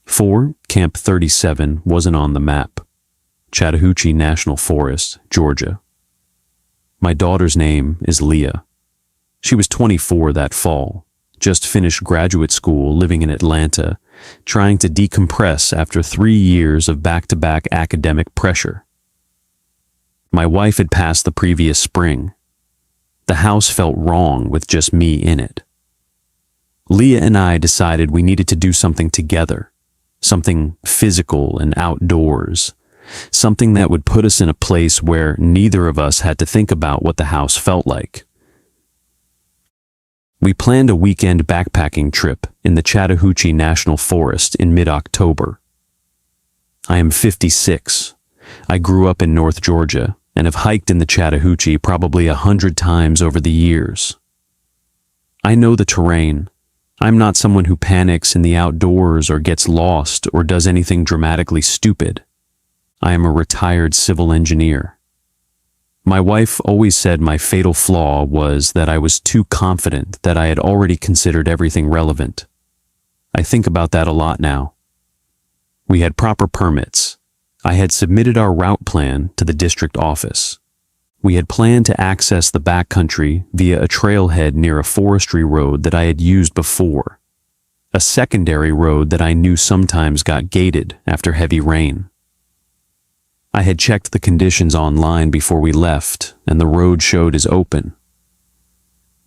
4. Camp 37 wasn't on the map. Chattahoochee National Forest, Georgia. My daughter's name is Leah. She was 24 that fall, just finished graduate school living in Atlanta, trying to decompress after 3 years of back-to-back academic pressure. My wife had passed the previous spring. The house felt wrong with just me in it. Leah and I decided we needed to do something together, something physical and outdoors, something that would put us in a place where neither of us had to think about what the house felt like. We planned a weekend backpacking trip in the Chattahoochee National Forest in mid-October. I am 56. I grew up in North Georgia and have hiked in the Chattahoochee probably 100 times over the years. I know the terrain. I'm not someone who panics in the outdoors or gets lost or does anything dramatically stupid. I am a retired civil engineer. My wife always said my fatal flaw was that I was too confident that I had already considered everything relevant. I think about that a lot now. We had proper permits. I had submitted our route plan to the district office. We had planned to access the backcountry via a trailhead near a forestry road that I had used before, a secondary road that I knew sometimes got gated after heavy rain. I had checked the conditions online before we left, and the road showed as open.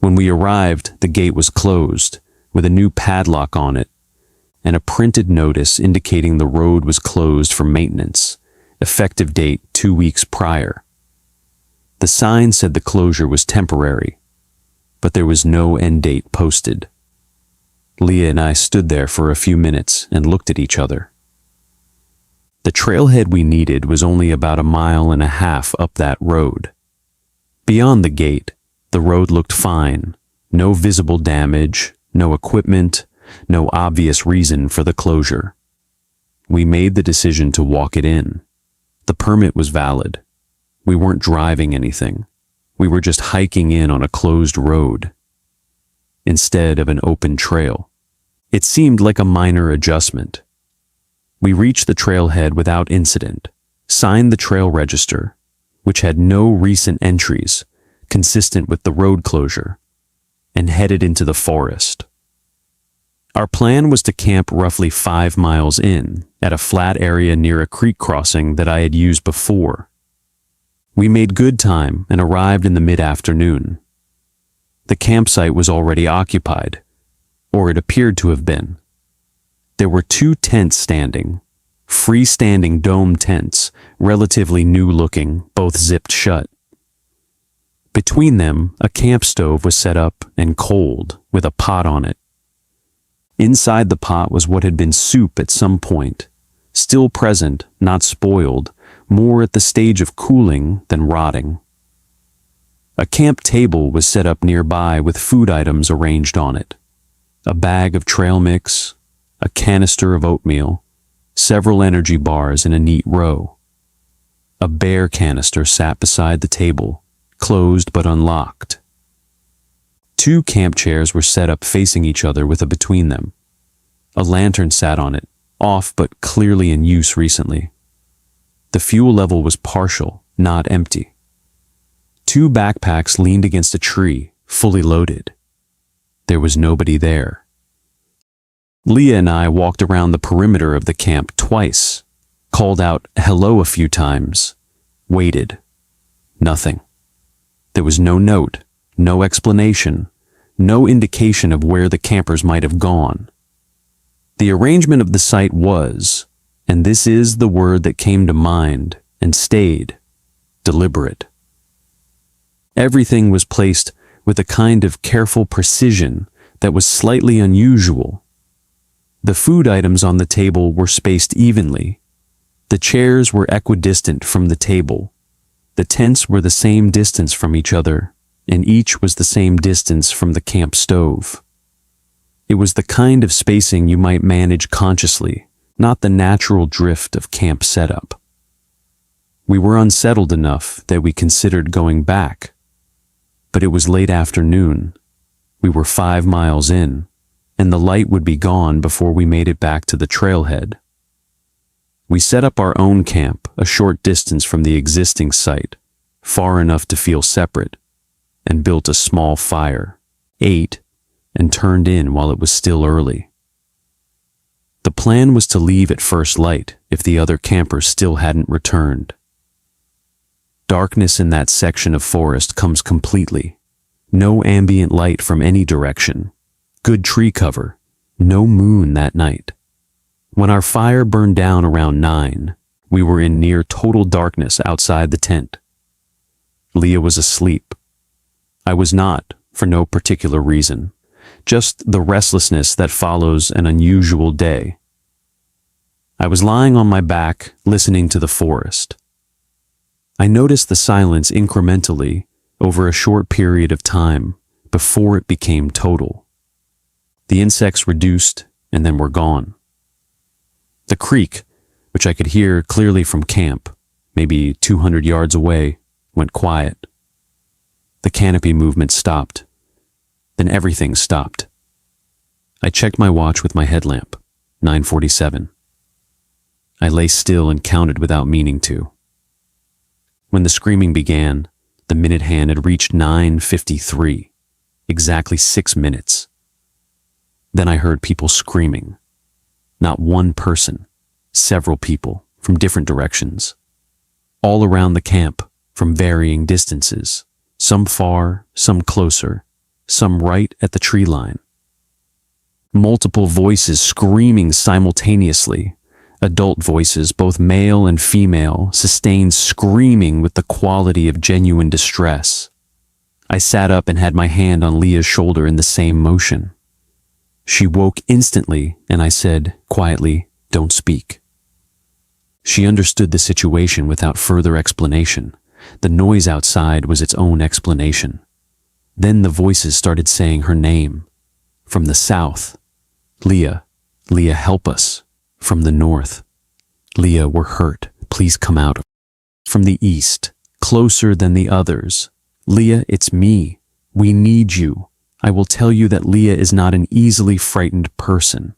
When we arrived, the gate was closed, with a new padlock on it, and a printed notice indicating the road was closed for maintenance, effective date 2 weeks prior. The sign said the closure was temporary, but there was no end date posted. Leah and I stood there for a few minutes and looked at each other. The trailhead we needed was only about 1.5 miles up that road. Beyond the gate, the road looked fine, no visible damage, no equipment, no obvious reason for the closure. We made the decision to walk it in. The permit was valid. We weren't driving anything. We were just hiking in on a closed road, instead of an open trail. It seemed like a minor adjustment. We reached the trailhead without incident, signed the trail register, which had no recent entries consistent with the road closure, and headed into the forest. Our plan was to camp roughly 5 miles in, at a flat area near a creek crossing that I had used before. We made good time and arrived in the mid-afternoon. The campsite was already occupied, or it appeared to have been. There were 2 tents standing, freestanding dome tents, relatively new-looking, both zipped shut. Between them, a camp stove was set up and cold, with a pot on it. Inside the pot was what had been soup at some point, still present, not spoiled, more at the stage of cooling than rotting. A camp table was set up nearby with food items arranged on it. A bag of trail mix, a canister of oatmeal, several energy bars in a neat row. A bear canister sat beside the table, closed but unlocked. 2 camp chairs were set up facing each other with a between them. A lantern sat on it, off but clearly in use recently. The fuel level was partial, not empty. 2 backpacks leaned against a tree, fully loaded. There was nobody there. Leah and I walked around the perimeter of the camp twice, called out hello a few times, waited. Nothing. There was no note, no explanation, no indication of where the campers might have gone. The arrangement of the site was, and this is the word that came to mind and stayed, deliberate. Everything was placed with a kind of careful precision that was slightly unusual. The food items on the table were spaced evenly. The chairs were equidistant from the table. The tents were the same distance from each other, and each was the same distance from the camp stove. It was the kind of spacing you might manage consciously, not the natural drift of camp setup. We were unsettled enough that we considered going back. But it was late afternoon. We were 5 miles in, and the light would be gone before we made it back to the trailhead. We set up our own camp a short distance from the existing site, far enough to feel separate, and built a small fire, ate, and turned in while it was still early. The plan was to leave at first light if the other campers still hadn't returned. Darkness in that section of forest comes completely. No ambient light from any direction. Good tree cover. No moon that night. When our fire burned down around 9, we were in near total darkness outside the tent. Leah was asleep. I was not, for no particular reason. Just the restlessness that follows an unusual day. I was lying on my back, listening to the forest. I noticed the silence incrementally over a short period of time before it became total. The insects reduced and then were gone. The creek, which I could hear clearly from camp, maybe 200 yards away, went quiet. The canopy movement stopped. Then everything stopped. I checked my watch with my headlamp, 9:47. I lay still and counted without meaning to. When the screaming began, the minute hand had reached 9:53, exactly 6 minutes. Then I heard people screaming. Not one person, several people from different directions. All around the camp, from varying distances, some far, some closer, some right at the tree line. Multiple voices screaming simultaneously. Adult voices, both male and female, sustained screaming with the quality of genuine distress. I sat up and had my hand on Leah's shoulder in the same motion. She woke instantly, and I said, quietly, "Don't speak." She understood the situation without further explanation. The noise outside was its own explanation. Then the voices started saying her name. From the south, "Leah, Leah, help us." From the north, "Leah, we're hurt. Please come out." From the east, closer than the others, "Leah, it's me. We need you. I will tell you that Leah is not an easily frightened person.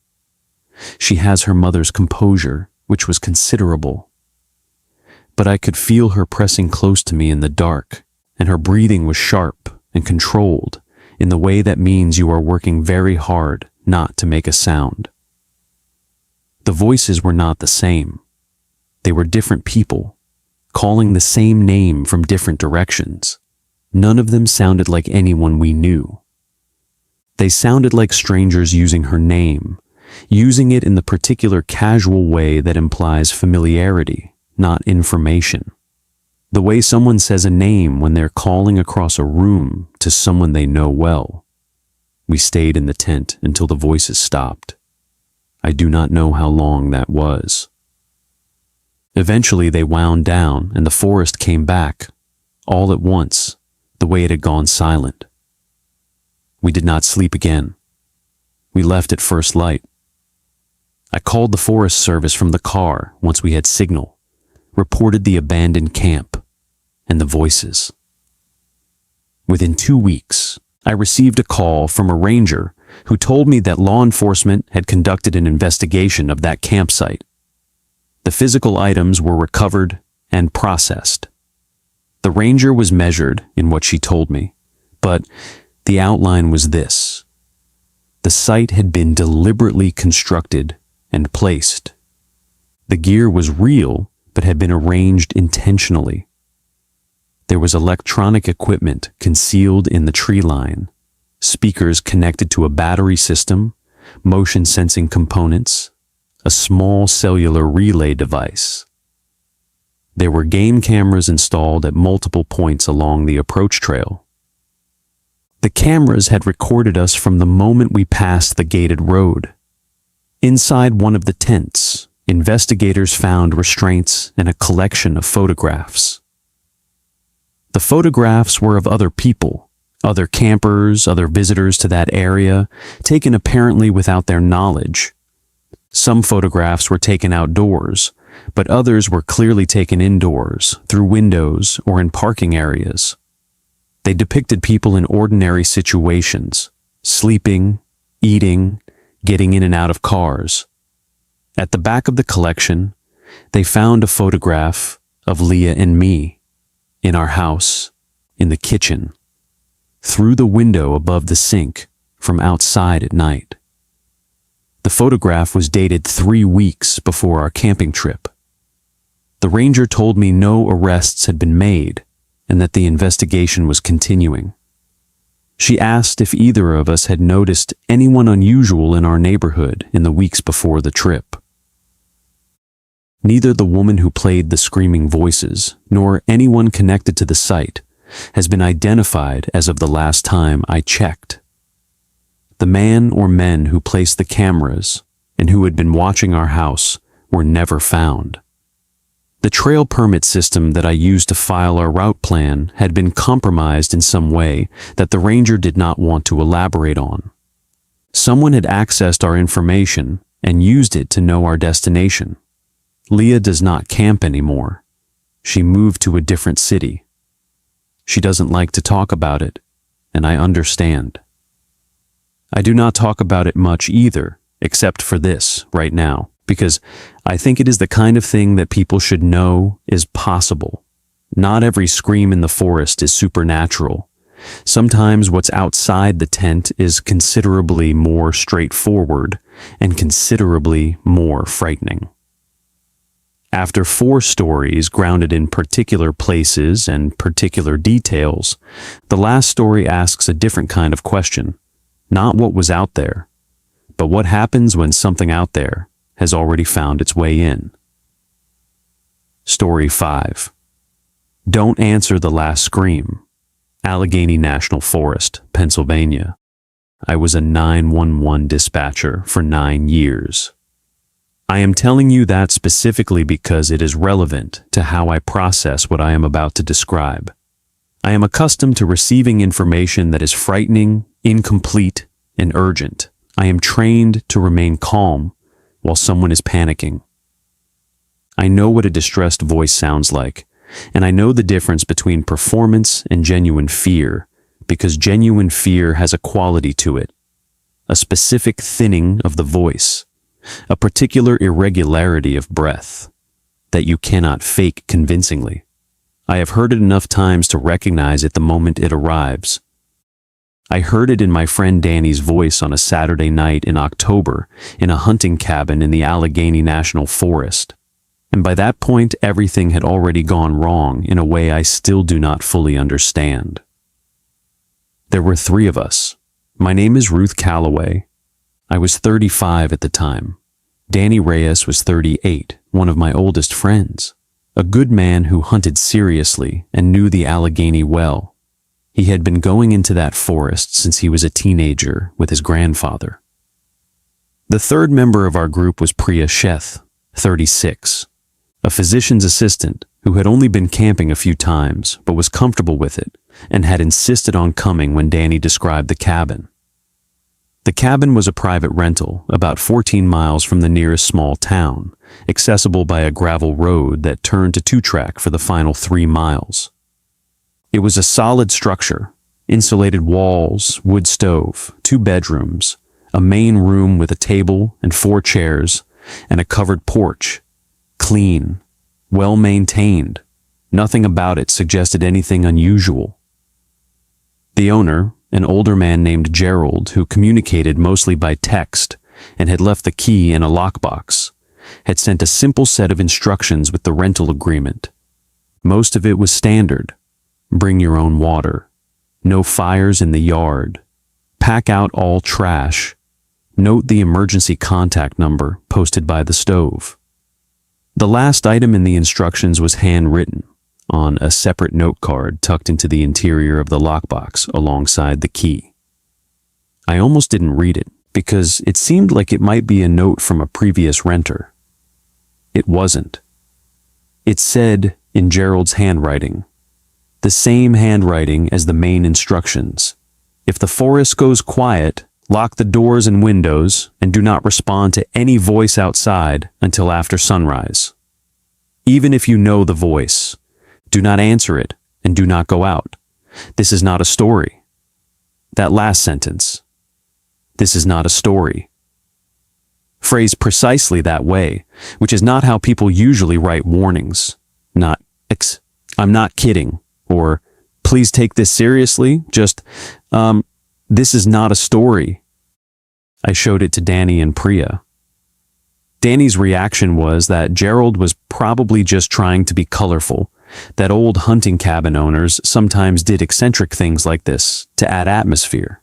She has her mother's composure, which was considerable. But I could feel her pressing close to me in the dark, and her breathing was sharp and controlled in the way that means you are working very hard not to make a sound. The voices were not the same. They were different people, calling the same name from different directions. None of them sounded like anyone we knew. They sounded like strangers using her name, using it in the particular casual way that implies familiarity, not information. The way someone says a name when they're calling across a room to someone they know well. We stayed in the tent until the voices stopped. I do not know how long that was. Eventually they wound down and the forest came back, all at once, the way it had gone silent. We did not sleep again. We left at first light. I called the Forest Service from the car once we had signal, reported the abandoned camp, and the voices. Within 2 weeks, I received a call from a ranger who told me that law enforcement had conducted an investigation of that campsite. The physical items were recovered and processed. The ranger was measured in what she told me, but the outline was this. The site had been deliberately constructed and placed. The gear was real, but had been arranged intentionally. There was electronic equipment concealed in the tree line, speakers connected to a battery system, motion sensing components, a small cellular relay device. There were game cameras installed at multiple points along the approach trail. The cameras had recorded us from the moment we passed the gated road. Inside one of the tents, investigators found restraints and a collection of photographs. The photographs were of other people, other campers, other visitors to that area, taken apparently without their knowledge. Some photographs were taken outdoors, but others were clearly taken indoors, through windows or in parking areas. They depicted people in ordinary situations, sleeping, eating, getting in and out of cars. At the back of the collection, they found a photograph of Leah and me, in our house, in the kitchen, through the window above the sink, from outside at night. The photograph was dated 3 weeks before our camping trip. The ranger told me no arrests had been made and that the investigation was continuing. She asked if either of us had noticed anyone unusual in our neighborhood in the weeks before the trip. Neither the woman who played the screaming voices nor anyone connected to the site has been identified as of the last time I checked. The man or men who placed the cameras and who had been watching our house were never found. The trail permit system that I used to file our route plan had been compromised in some way that the ranger did not want to elaborate on. Someone had accessed our information and used it to know our destination. Leah does not camp anymore. She moved to a different city. She doesn't like to talk about it, and I understand. I do not talk about it much either, except for this right now, because I think it is the kind of thing that people should know is possible. Not every scream in the forest is supernatural. Sometimes what's outside the tent is considerably more straightforward and considerably more frightening. After 4 stories grounded in particular places and particular details, the last story asks a different kind of question. Not what was out there, but what happens when something out there has already found its way in. Story 5. Don't Answer the Last Scream. Allegheny National Forest, Pennsylvania. I was a 911 dispatcher for 9 years. I am telling you that specifically because it is relevant to how I process what I am about to describe. I am accustomed to receiving information that is frightening, incomplete, and urgent. I am trained to remain calm while someone is panicking. I know what a distressed voice sounds like, and I know the difference between performance and genuine fear, because genuine fear has a quality to it, a specific thinning of the voice, a particular irregularity of breath that you cannot fake convincingly. I have heard it enough times to recognize it the moment it arrives. I heard it in my friend Danny's voice on a Saturday night in October in a hunting cabin in the Allegheny National Forest. And by that point, everything had already gone wrong in a way I still do not fully understand. There were 3 of us. My name is Ruth Calloway. I was 35 at the time. Danny Reyes was 38, one of my oldest friends. A good man who hunted seriously and knew the Allegheny well. He had been going into that forest since he was a teenager with his grandfather. The 3rd member of our group was Priya Sheth, 36. a physician's assistant who had only been camping a few times but was comfortable with it and had insisted on coming when Danny described the cabin. The cabin was a private rental about 14 miles from the nearest small town, accessible by a gravel road that turned to two-track for the final 3 miles. It was a solid structure, insulated walls, wood stove, 2 bedrooms, a main room with a table and 4 chairs, and a covered porch. Clean, well-maintained. Nothing about it suggested anything unusual. The owner, an older man named Gerald, who communicated mostly by text and had left the key in a lockbox, had sent a simple set of instructions with the rental agreement. Most of it was standard. Bring your own water. No fires in the yard. Pack out all trash. Note the emergency contact number posted by the stove. The last item in the instructions was handwritten on a separate note card tucked into the interior of the lockbox alongside the key. I almost didn't read it because it seemed like it might be a note from a previous renter. It wasn't. It said in Gerald's handwriting, the same handwriting as the main instructions. If the forest goes quiet, lock the doors and windows and do not respond to any voice outside until after sunrise. Even if you know the voice, do not answer it and do not go out. This is not a story. That last sentence. This is not a story. Phrased precisely that way, which is not how people usually write warnings. Not, I'm not kidding, or please take this seriously, just, this is not a story. I showed it to Danny and Priya. Danny's reaction was that Gerald was probably just trying to be colorful, that old hunting cabin owners sometimes did eccentric things like this to add atmosphere.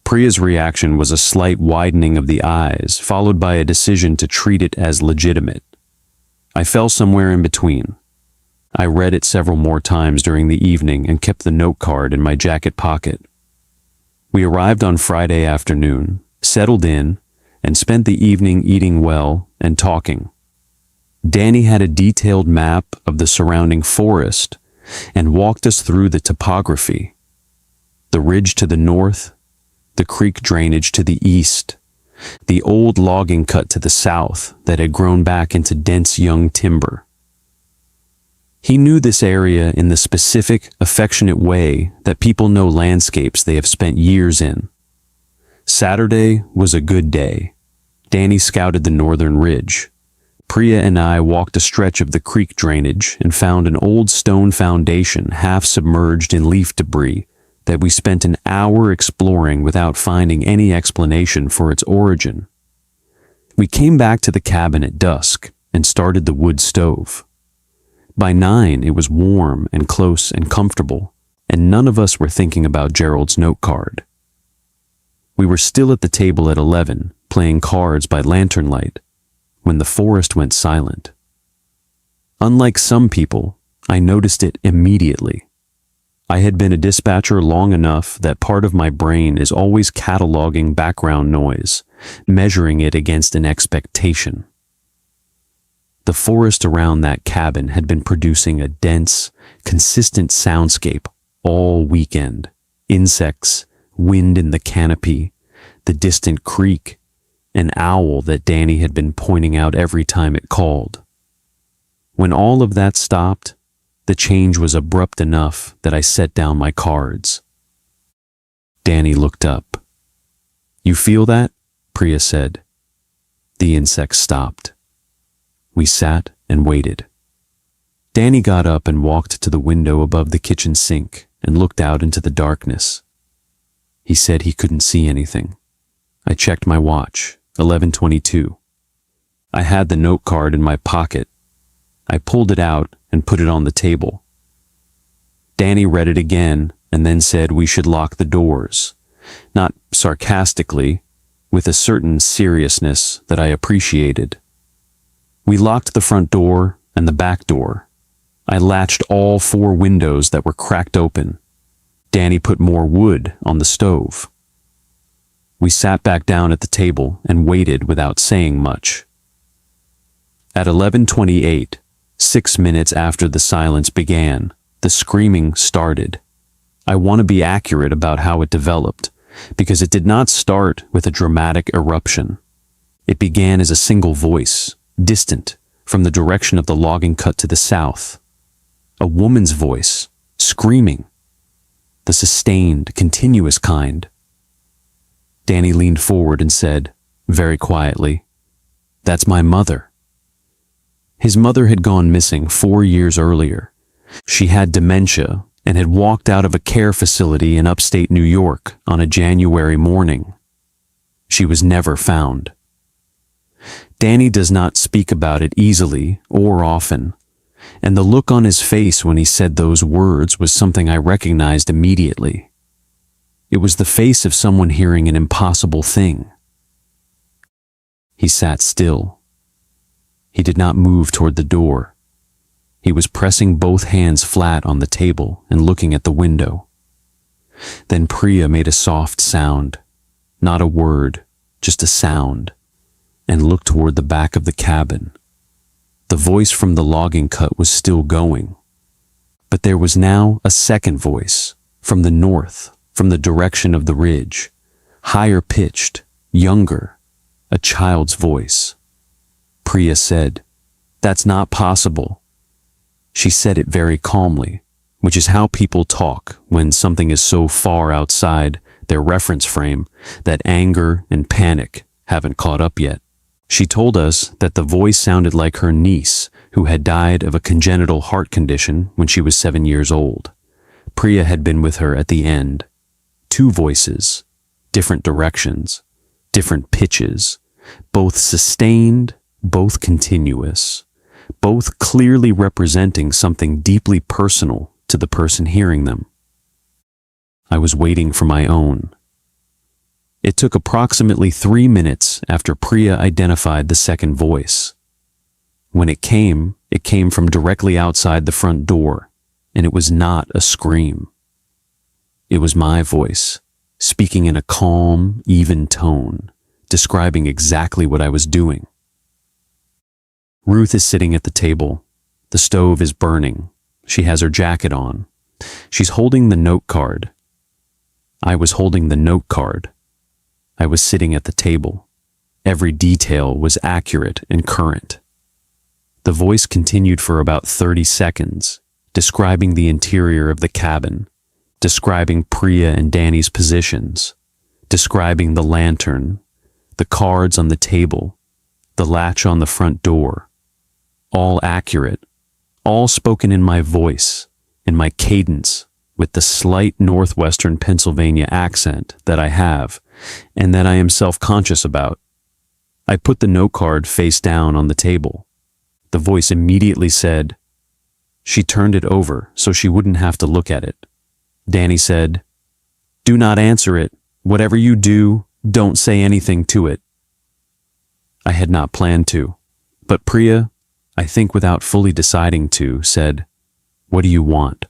Priya's reaction was a slight widening of the eyes, followed by a decision to treat it as legitimate. I fell somewhere in between. I read it several more times during the evening and kept the note card in my jacket pocket. We arrived on Friday afternoon, settled in, and spent the evening eating well and talking. Danny had a detailed map of the surrounding forest and walked us through the topography. The ridge to the north, the creek drainage to the east, the old logging cut to the south that had grown back into dense young timber. He knew this area in the specific, affectionate way that people know landscapes they have spent years in. Saturday was a good day. Danny scouted the northern ridge. Priya and I walked a stretch of the creek drainage and found an old stone foundation half submerged in leaf debris that we spent an hour exploring without finding any explanation for its origin. We came back to the cabin at dusk and started the wood stove. By 9, it was warm and close and comfortable, and none of us were thinking about Gerald's note card. We were still at the table at 11, playing cards by lantern light, when the forest went silent. Unlike some people, I noticed it immediately. I had been a dispatcher long enough that part of my brain is always cataloging background noise, measuring it against an expectation. The forest around that cabin had been producing a dense, consistent soundscape all weekend. Insects, wind in the canopy, the distant creek, an owl that Danny had been pointing out every time it called. When all of that stopped, the change was abrupt enough that I set down my cards. Danny looked up. "You feel that?" Priya said. The insects stopped. We sat and waited. Danny got up and walked to the window above the kitchen sink and looked out into the darkness. He said he couldn't see anything. I checked my watch, 11:22. I had the note card in my pocket. I pulled it out and put it on the table. Danny read it again and then said we should lock the doors, not sarcastically, with a certain seriousness that I appreciated. We locked the front door and the back door. I latched all 4 windows that were cracked open. Danny put more wood on the stove. We sat back down at the table and waited without saying much. At 11:28, 6 minutes after the silence began, the screaming started. I want to be accurate about how it developed, because it did not start with a dramatic eruption. It began as a single voice, distant, from the direction of the logging cut to the south. A woman's voice, screaming. The sustained, continuous kind. Danny leaned forward and said, very quietly, "That's my mother." His mother had gone missing 4 years earlier. She had dementia and had walked out of a care facility in upstate New York on a January morning. She was never found. Danny does not speak about it easily or often, and the look on his face when he said those words was something I recognized immediately. It was the face of someone hearing an impossible thing. He sat still. He did not move toward the door. He was pressing both hands flat on the table and looking at the window. Then Priya made a soft sound, not a word, just a sound, and looked toward the back of the cabin. The voice from the logging cut was still going, but there was now a second voice, from the north, from the direction of the ridge, higher pitched, younger, a child's voice. Priya said, "That's not possible." She said it very calmly, which is how people talk when something is so far outside their reference frame that anger and panic haven't caught up yet. She told us that the voice sounded like her niece, who had died of a congenital heart condition when she was 7 years old. Priya had been with her at the end. 2 voices, different directions, different pitches, both sustained, both continuous, both clearly representing something deeply personal to the person hearing them. I was waiting for my own. It took approximately 3 minutes after Priya identified the second voice. When it came from directly outside the front door, and it was not a scream. It was my voice, speaking in a calm, even tone, describing exactly what I was doing. Ruth is sitting at the table. The stove is burning. She has her jacket on. She's holding the note card. I was holding the note card. I was sitting at the table. Every detail was accurate and current. The voice continued for about 30 seconds, describing the interior of the cabin, describing Priya and Danny's positions, describing the lantern, the cards on the table, the latch on the front door. All accurate, all spoken in my voice, in my cadence, with the slight northwestern Pennsylvania accent that I have and that I am self-conscious about. I put the note card face down on the table. The voice immediately said, She turned it over so she wouldn't have to look at it. Danny said, "Do not answer it. Whatever you do, don't say anything to it." I had not planned to, but Priya, I think without fully deciding to, said, "What do you want?"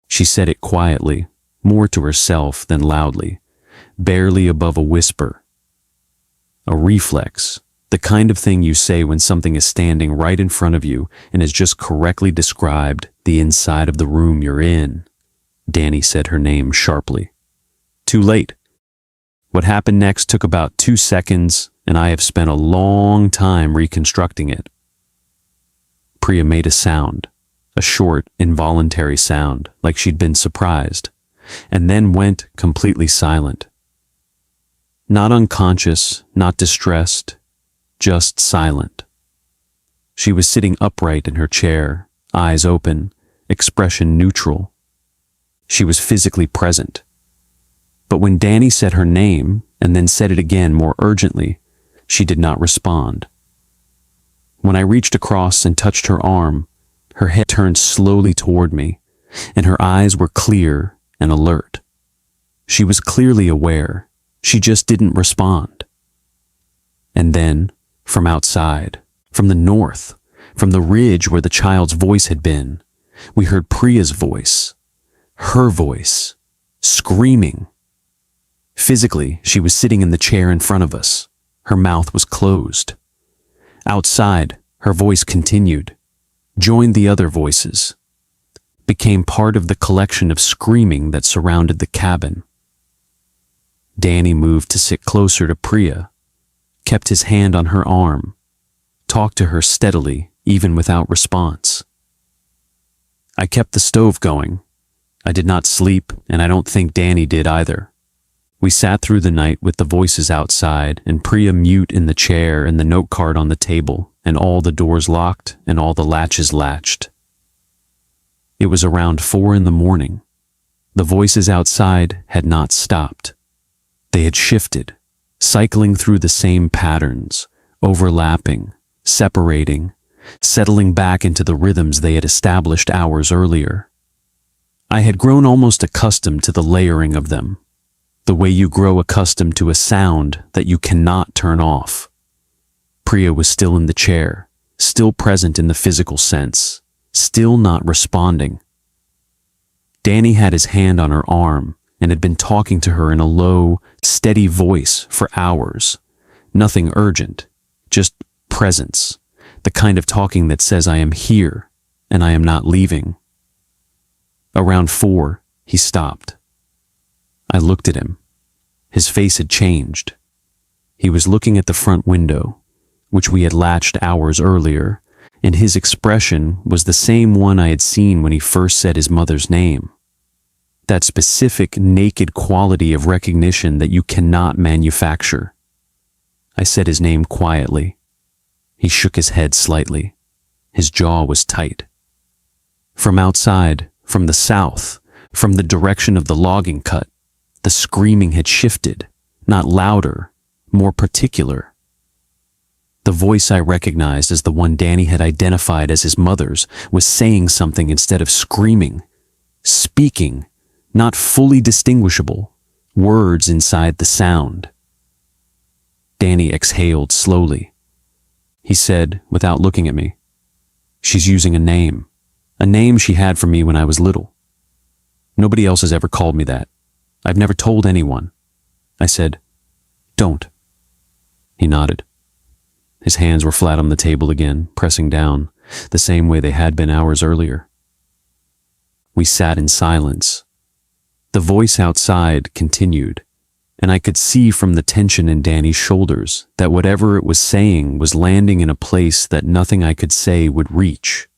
She said it quietly, more to herself than loudly, barely above a whisper. A reflex, the kind of thing you say when something is standing right in front of you and has just correctly described the inside of the room you're in. Danny said her name sharply. Too late. What happened next took about 2 seconds, and I have spent a long time reconstructing it. Priya made a sound, a short, involuntary sound, like she'd been surprised, and then went completely silent. Not unconscious, not distressed, just silent. She was sitting upright in her chair, eyes open, expression neutral. She was physically present. But when Danny said her name, and then said it again more urgently, she did not respond. When I reached across and touched her arm, her head turned slowly toward me, and her eyes were clear and alert. She was clearly aware. She just didn't respond. And then, from outside, from the north, from the ridge where the child's voice had been, we heard Priya's voice, her voice, screaming. Physically, she was sitting in the chair in front of us. Her mouth was closed. Outside, her voice continued, joined the other voices, became part of the collection of screaming that surrounded the cabin. Danny moved to sit closer to Priya, kept his hand on her arm, talked to her steadily, even without response. I kept the stove going. I did not sleep, and I don't think Danny did either. We sat through the night with the voices outside and Priya mute in the chair and the note card on the table and all the doors locked and all the latches latched. It was around 4 a.m. The voices outside had not stopped. They had shifted, cycling through the same patterns, overlapping, separating, settling back into the rhythms they had established hours earlier. I had grown almost accustomed to the layering of them, the way you grow accustomed to a sound that you cannot turn off. Priya was still in the chair, still present in the physical sense, still not responding. Danny had his hand on her arm and had been talking to her in a low, steady voice for hours. Nothing urgent, just presence, the kind of talking that says I am here and I am not leaving. Around 4, he stopped. I looked at him. His face had changed. He was looking at the front window, which we had latched hours earlier, and his expression was the same one I had seen when he first said his mother's name. That specific, naked quality of recognition that you cannot manufacture. I said his name quietly. He shook his head slightly. His jaw was tight. From outside, from the south, from the direction of the logging cut, the screaming had shifted, not louder, more particular. The voice I recognized as the one Danny had identified as his mother's was saying something instead of screaming, speaking, not fully distinguishable, words inside the sound. Danny exhaled slowly. He said, without looking at me, "She's using a name she had for me when I was little. Nobody else has ever called me that. I've never told anyone." I said, "Don't." He nodded. His hands were flat on the table again, pressing down, the same way they had been hours earlier. We sat in silence. The voice outside continued, and I could see from the tension in Danny's shoulders that whatever it was saying was landing in a place that nothing I could say would reach.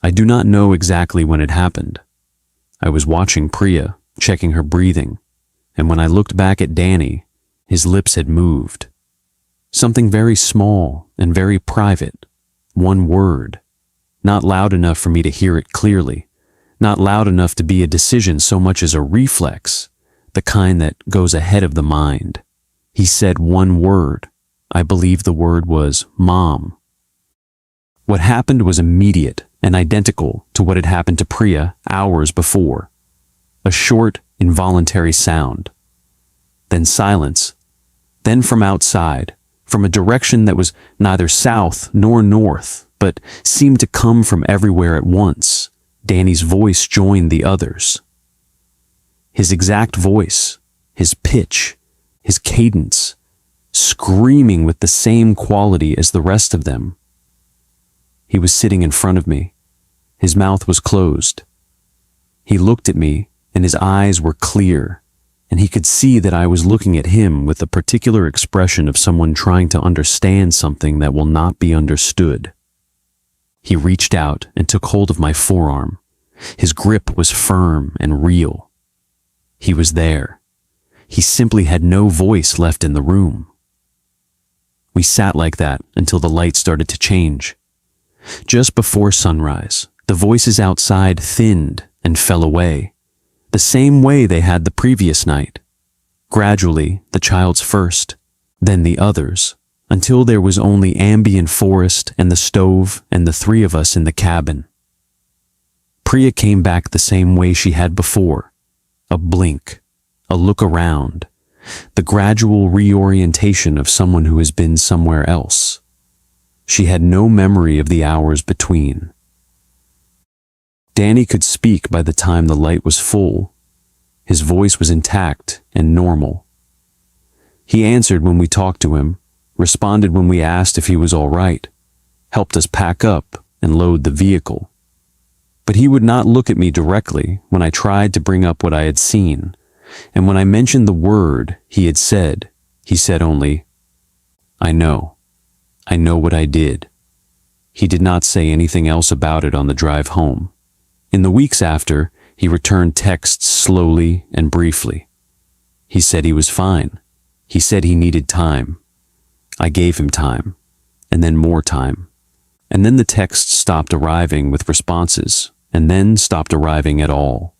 I do not know exactly when it happened. I was watching Priya, checking her breathing, and when I looked back at Danny, his lips had moved. Something very small and very private, one word, not loud enough for me to hear it clearly, not loud enough to be a decision so much as a reflex, the kind that goes ahead of the mind. He said one word. I believe the word was Mom. What happened was immediate and identical to what had happened to Priya hours before. A short, involuntary sound. Then silence. Then from outside, from a direction that was neither south nor north, but seemed to come from everywhere at once, Danny's voice joined the others. His exact voice, his pitch, his cadence, screaming with the same quality as the rest of them. He was sitting in front of me. His mouth was closed. He looked at me, and his eyes were clear, and he could see that I was looking at him with the particular expression of someone trying to understand something that will not be understood. He reached out and took hold of my forearm. His grip was firm and real. He was there. He simply had no voice left in the room. We sat like that until the light started to change. Just before sunrise, the voices outside thinned and fell away, the same way they had the previous night. Gradually, the child's first, then the others, until there was only ambient forest and the stove and the 3 of us in the cabin. Priya came back the same way she had before, a blink, a look around, the gradual reorientation of someone who has been somewhere else. She had no memory of the hours between. Danny could speak by the time the light was full. His voice was intact and normal. He answered when we talked to him, responded when we asked if he was all right, helped us pack up and load the vehicle. But he would not look at me directly when I tried to bring up what I had seen, and when I mentioned the word he had said, he said only, I know what I did. He did not say anything else about it on the drive home. In the weeks after, he returned texts slowly and briefly. He said he was fine. He said he needed time. I gave him time, and then more time. And then the texts stopped arriving with responses, and then stopped arriving at all.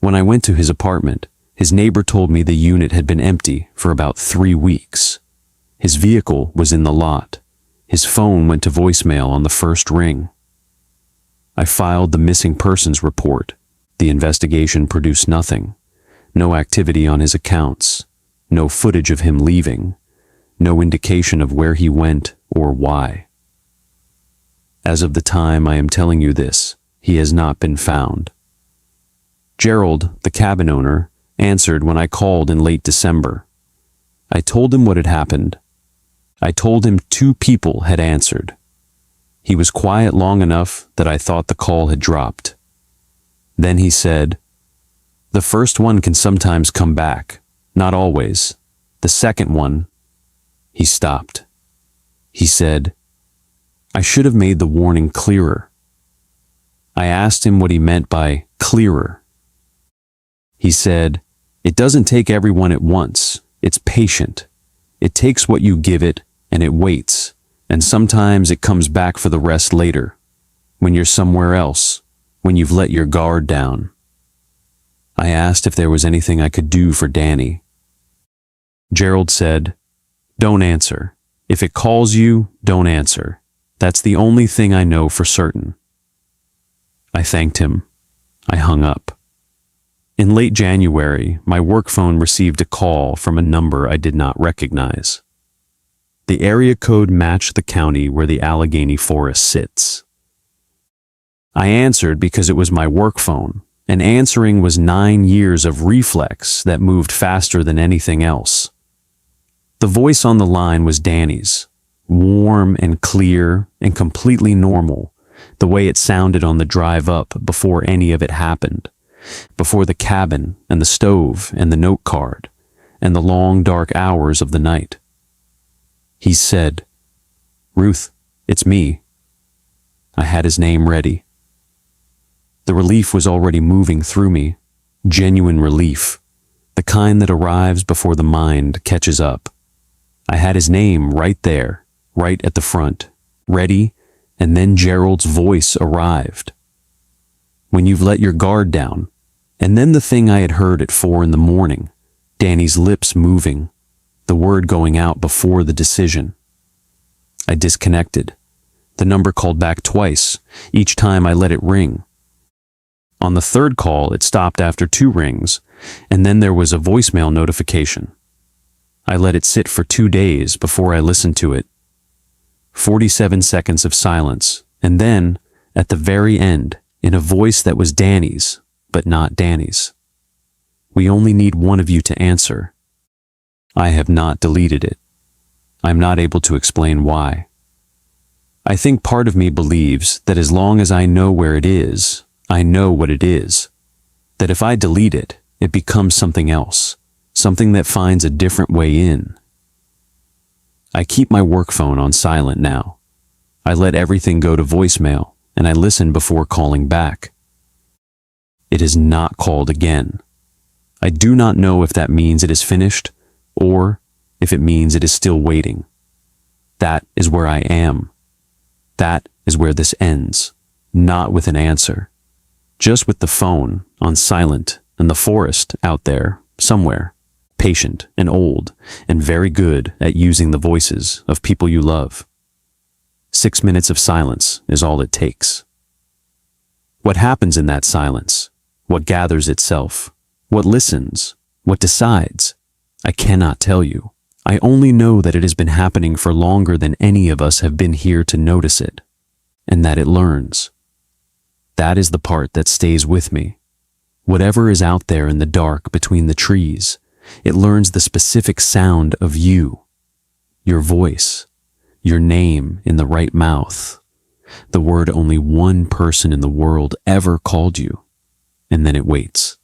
When I went to his apartment, his neighbor told me the unit had been empty for about 3 weeks. His vehicle was in the lot. His phone went to voicemail on the first ring. I filed the missing persons report. The investigation produced nothing. No activity on his accounts. No footage of him leaving. No indication of where he went or why. As of the time I am telling you this, he has not been found. Gerald, the cabin owner, answered when I called in late December. I told him what had happened. I told him 2 people had answered. He was quiet long enough that I thought the call had dropped. Then he said, "The first one can sometimes come back, not always. The second one..." He stopped. He said, "I should have made the warning clearer." I asked him what he meant by clearer. He said, "It doesn't take everyone at once. It's patient. It takes what you give it, and it waits, and sometimes it comes back for the rest later, when you're somewhere else, when you've let your guard down." I asked if there was anything I could do for Danny. Gerald said, "Don't answer. If it calls you, don't answer. That's the only thing I know for certain." I thanked him. I hung up. In late January, my work phone received a call from a number I did not recognize. The area code matched the county where the Allegheny Forest sits. I answered because it was my work phone, and answering was 9 years of reflex that moved faster than anything else. The voice on the line was Danny's, warm and clear and completely normal, the way it sounded on the drive up before any of it happened, before the cabin and the stove and the note card and the long dark hours of the night. He said, "Ruth, it's me." I had his name ready. The relief was already moving through me, genuine relief, the kind that arrives before the mind catches up. I had his name right there, right at the front, ready, and then Gerald's voice arrived. "When you've let your guard down," and then the thing I had heard at 4 in the morning, Danny's lips moving, the word going out before the decision. I disconnected. The number called back twice, each time I let it ring. On the third call, it stopped after 2 rings, and then there was a voicemail notification. I let it sit for 2 days before I listened to it. 47 seconds of silence, and then, at the very end, in a voice that was Danny's, but not Danny's. "We only need one of you to answer." I have not deleted it. I'm not able to explain why. I think part of me believes that as long as I know where it is, I know what it is. That if I delete it, it becomes something else, something that finds a different way in. I keep my work phone on silent now. I let everything go to voicemail, and I listen before calling back. It is not called again. I do not know if that means it is finished, or if it means it is still waiting. That is where I am. That is where this ends, not with an answer, just with the phone on silent and the forest out there somewhere, patient and old and very good at using the voices of people you love. 6 minutes of silence is all it takes. What happens in that silence? What gathers itself? What listens? What decides? I cannot tell you. I only know that it has been happening for longer than any of us have been here to notice it, and that it learns. That is the part that stays with me. Whatever is out there in the dark between the trees, it learns the specific sound of you. your voice, your name in the right mouth, the word only one person in the world ever called you, and then it waits.